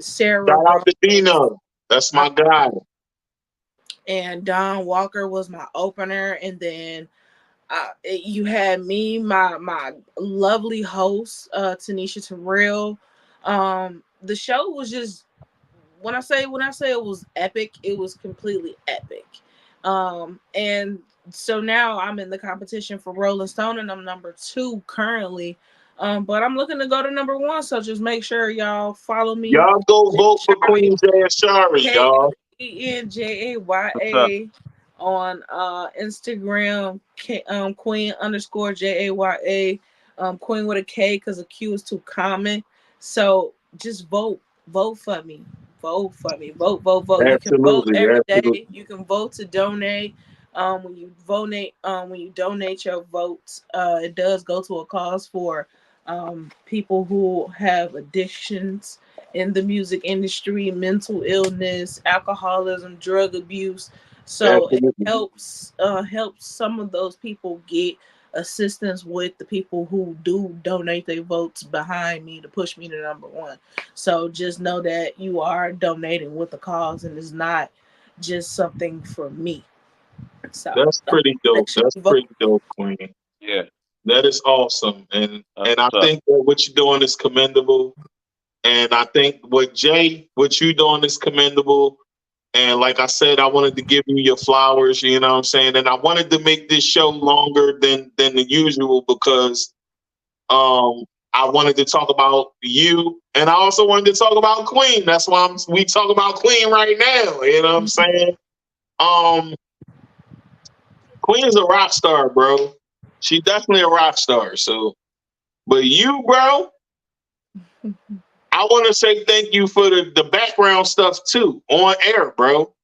Sarah. Shout out to Dino. That's my guy. And Don Walker was my opener, and then you had me, my lovely host, Tanisha Terrell. The show was just, when I say it was epic, it was completely epic. And so now I'm in the competition for Rolling Stone, and I'm number 2 currently. But I'm looking to go to number 1, so just make sure y'all follow me. Y'all go vote for Queen Jay Ashari, y'all. KenJaya on Instagram, Queen_JAYA, Queen with a K, because a Q is too common. So just vote for me. Vote. Absolutely, you can vote every absolutely. day. You can vote to donate. When you donate your votes, it does go to a cause for people who have addictions in the music industry, mental illness, alcoholism, drug abuse. So Absolutely. it helps some of those people get assistance with the people who do donate their votes behind me to push me to number 1. So just know that you are donating with a cause, and it's not just something for me. So that's pretty dope. That's pretty dope, Queen. Yeah, that is awesome, and I think that what you're doing is commendable, and I think what you're doing is commendable. And like I said, I wanted to give you your flowers, you know what I'm saying? And I wanted to make this show longer than the usual, because I wanted to talk about you, and I also wanted to talk about Queen. That's why we talk about Queen right now, you know what I'm saying? Queen is a rock star, bro. She's definitely a rock star. So, but you, bro, I want to say thank you for the background stuff too, on air, bro.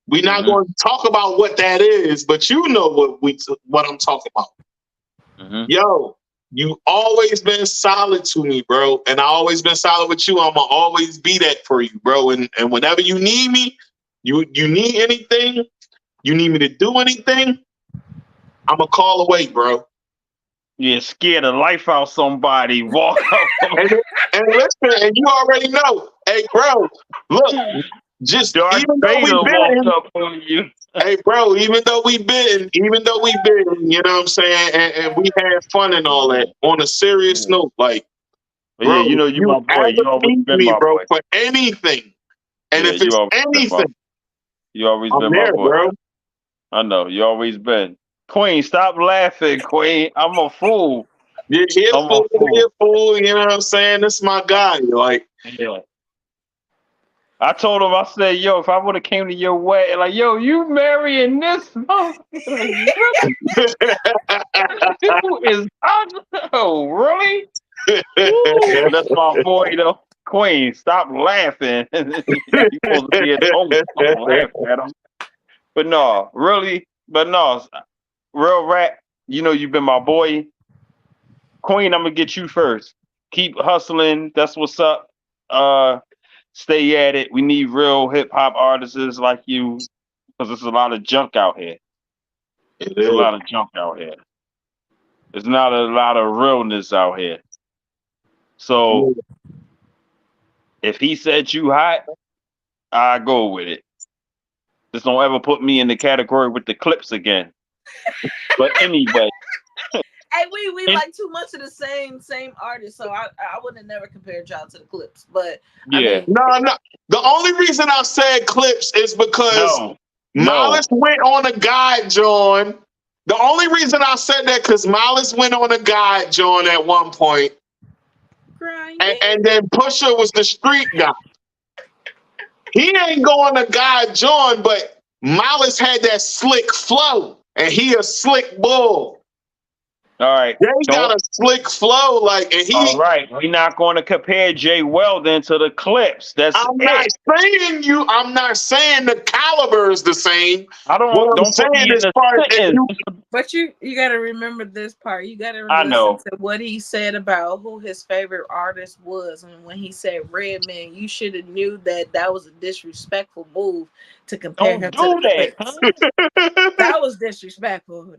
We're not going to talk about what that is, but you know what I'm talking about. Yo, you always been solid to me, bro, and I always been solid with you. I'ma always be that for you, bro. And whenever you need me, you need anything, you need me to do anything, I'm a call away, bro. Yeah, scared the life out somebody. Walk up. and listen, and you already know. Hey, bro, look, just even though we been, up on you. hey, bro, even though we been, you know what I'm saying, and we had fun and all that. On a serious note, like, bro, yeah, you know you my boy. You always been me, my bro, boy. for anything, and Yeah, if it's anything, you always I'm been there, my boy, bro. I know you always been. Queen, stop laughing, Queen. I'm a fool. You're a fool, you know what I'm saying? This is my guy. Like, yeah. I told him, I said, yo, if I would have came to your wedding, like, yo, you marrying this motherfucker? Who is oh, really? Ooh, that's my boy though. Queen, stop laughing. You supposed to be at home. Stop laughing at him. But no, really, but no, real rap, you know, you've been my boy. Queen, I'm gonna get you first. Keep hustling. That's what's up. Stay at it. We need real hip hop artists like you, because there's a lot of junk out here. There's a lot of junk out here. There's not a lot of realness out here. So if he said you hot, I go with it. Just don't ever put me in the category with the clips again. But anyway. Hey, we like too much of the same artist, so I would have never compared y'all to the Clips. But yeah, I mean, no. The only reason I said Clips is because Miles went on a guide, John. The only reason I said that because Miles went on a guide, John, at one point, and then Pusha was the street guy. He ain't going to guide John, but Miles had that slick flow, and he a slick bull. All right. Jay got a slick flow, like, and he. All right, we're not going to compare Jay Weldon to the Clips. I'm not saying the caliber is the same. I don't. What don't put me in the sentence. But you got to remember this part. You got to listen to what he said about who his favorite artist was, and when he said Redman, you should have knew that was a disrespectful move to compare him to the Clips. That was disrespectful.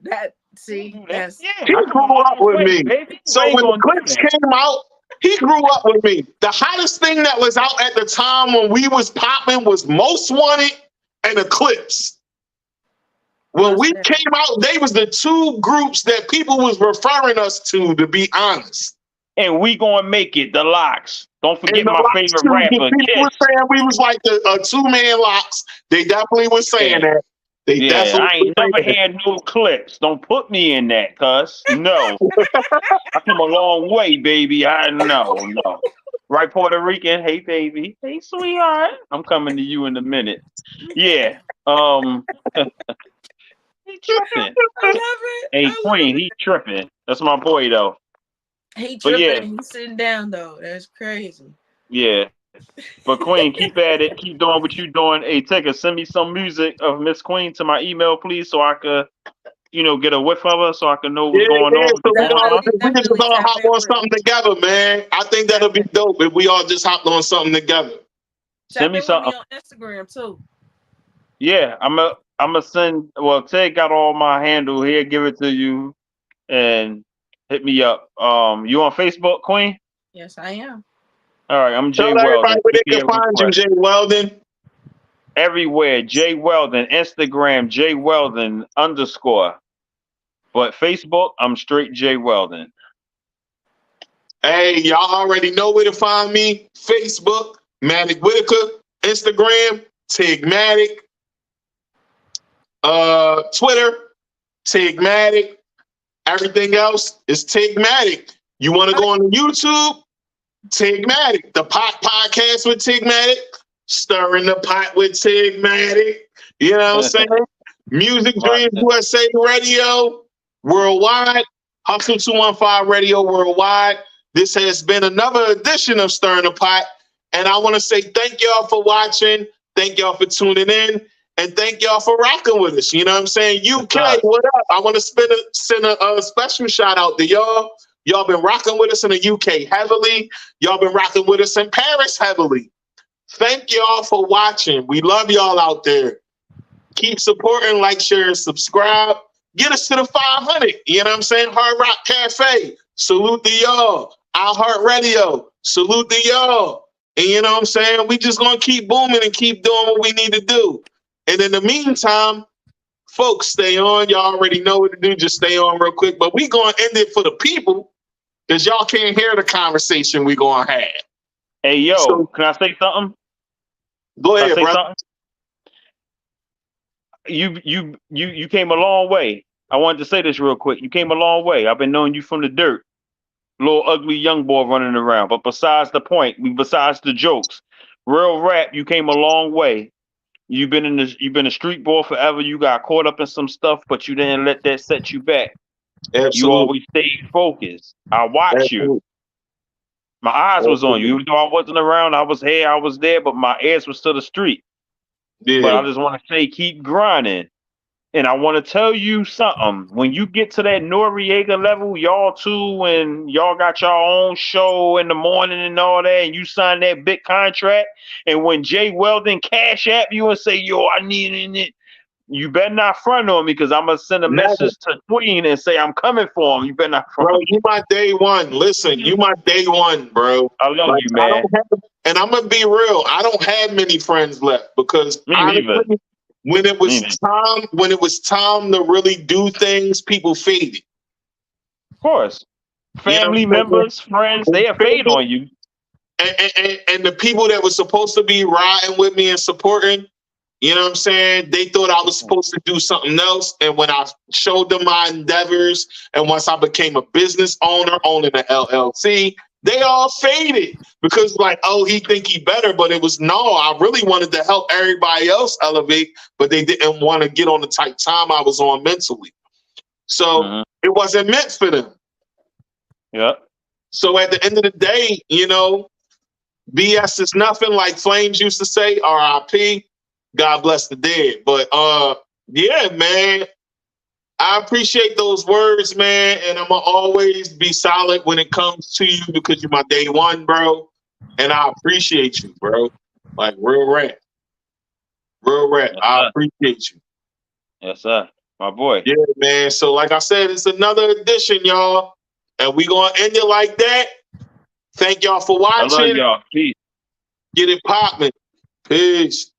He grew up with me. So when the Clips came out, he grew up with me. The hottest thing that was out at the time when we was popping was Most Wanted and the Clips. When we came out, they was the two groups that people was referring us to be honest. And we gonna make it, the Locks. Don't forget my favorite rapper. People were saying we was like the two-man Locks. They definitely was saying that. I ain't never had no Clips. Don't put me in that, cuz. No. I come a long way, baby. I know. Right, Puerto Rican. Hey, baby. Hey, sweetheart. I'm coming to you in a minute. Yeah. He tripping. I love it. Hey, Queen, he tripping. That's my boy, though. He tripping. Yeah. He's sitting down, though. That's crazy. Yeah. But Queen, keep at it. Keep doing what you're doing. Hey, Tigger, send me some music of Miss Queen to my email, please, so I could, get a whiff of her, so I can know what's going on. So we just all hop on something together, man. I think that'll be dope if we all just hopped on something together. Send me something on Instagram too. Yeah, I'm a send. Well, Tig got all my handle here. Give it to you, and hit me up. You on Facebook, Queen? Yes, I am. All right, I'm Jay Tell Weldon. everybody where they can find you, Jay Weldon. Everywhere, Jay Weldon. Instagram, Jay Weldon _. But Facebook, I'm straight Jay Weldon. Hey, y'all already know where to find me. Facebook, Matic Whitaker. Instagram, Tigmatic. Twitter, Tigmatic. Everything else is Tigmatic. You want to go on YouTube? Tigmatic, the Pot Podcast with Tigmatic, Stirring the Pot with Tigmatic. You know what I'm saying? Music Dreams USA Radio Worldwide, Hustle 215 Radio Worldwide. This has been another edition of Stirring the Pot, and I want to say thank y'all for watching, thank y'all for tuning in, and thank y'all for rocking with us. You know what I'm saying? UK, what up? I want to send a special shout out to y'all. Y'all been rocking with us in the UK heavily. Y'all been rocking with us in Paris heavily. Thank y'all for watching. We love y'all out there. Keep supporting, like, share, and subscribe. Get us to the 500. You know what I'm saying? Hard Rock Cafe. Salute to y'all. iHeartRadio. Salute to y'all. And you know what I'm saying? We just going to keep booming and keep doing what we need to do. And in the meantime, folks, stay on. Y'all already know what to do. Just stay on real quick. But we going to end it for the people, because y'all can't hear the conversation we gonna have. Hey, yo, can I say something? Go ahead, brother. You came a long way. I wanted to say this real quick. You came a long way. I've been knowing you from the dirt. Little ugly young boy running around. But besides the point, besides the jokes, real rap, you came a long way. You've been a street boy forever. You got caught up in some stuff, but you didn't let that set you back. Absolutely. You always stayed focused. I watched you. My eyes was on you. Even though I wasn't around, I was there, but my ears was to the street. Yeah. But I just want to say, keep grinding. And I want to tell you something. When you get to that Noriega level, y'all too, and y'all got your own show in the morning and all that, and you sign that big contract, and when Jay Weldon cash app you and say, yo, I need it, you better not front on me, because I'm going to send a message to Queen and say I'm coming for him. You better not front bro, on me. you my day one. Listen, you my day one, bro. I love you, man. And I'm going to be real. I don't have many friends left, because honestly, when it was time to really do things, people faded. Of course. Family members, friends, they have fade on you. And the people that were supposed to be riding with me and supporting, you know what I'm saying? They thought I was supposed to do something else. And when I showed them my endeavors, and once I became a business owner, owning an LLC, they all faded, because like, oh, he think he better, but it was, no, I really wanted to help everybody else elevate, but they didn't want to get on the tight time I was on mentally. So it wasn't meant for them. Yeah. So at the end of the day, you know, BS is nothing, like Flames used to say, RIP, God bless the dead. But yeah, man, I appreciate those words, man, and I'm gonna always be solid when it comes to you, because you're my day one, bro, and I appreciate you, bro. Like real rap. Yes, I appreciate you. Yes, sir, my boy. Yeah, man. So like I said, it's another edition, y'all, and we gonna end it like that. Thank y'all for watching. I love y'all. Peace. Get it popping. Peace.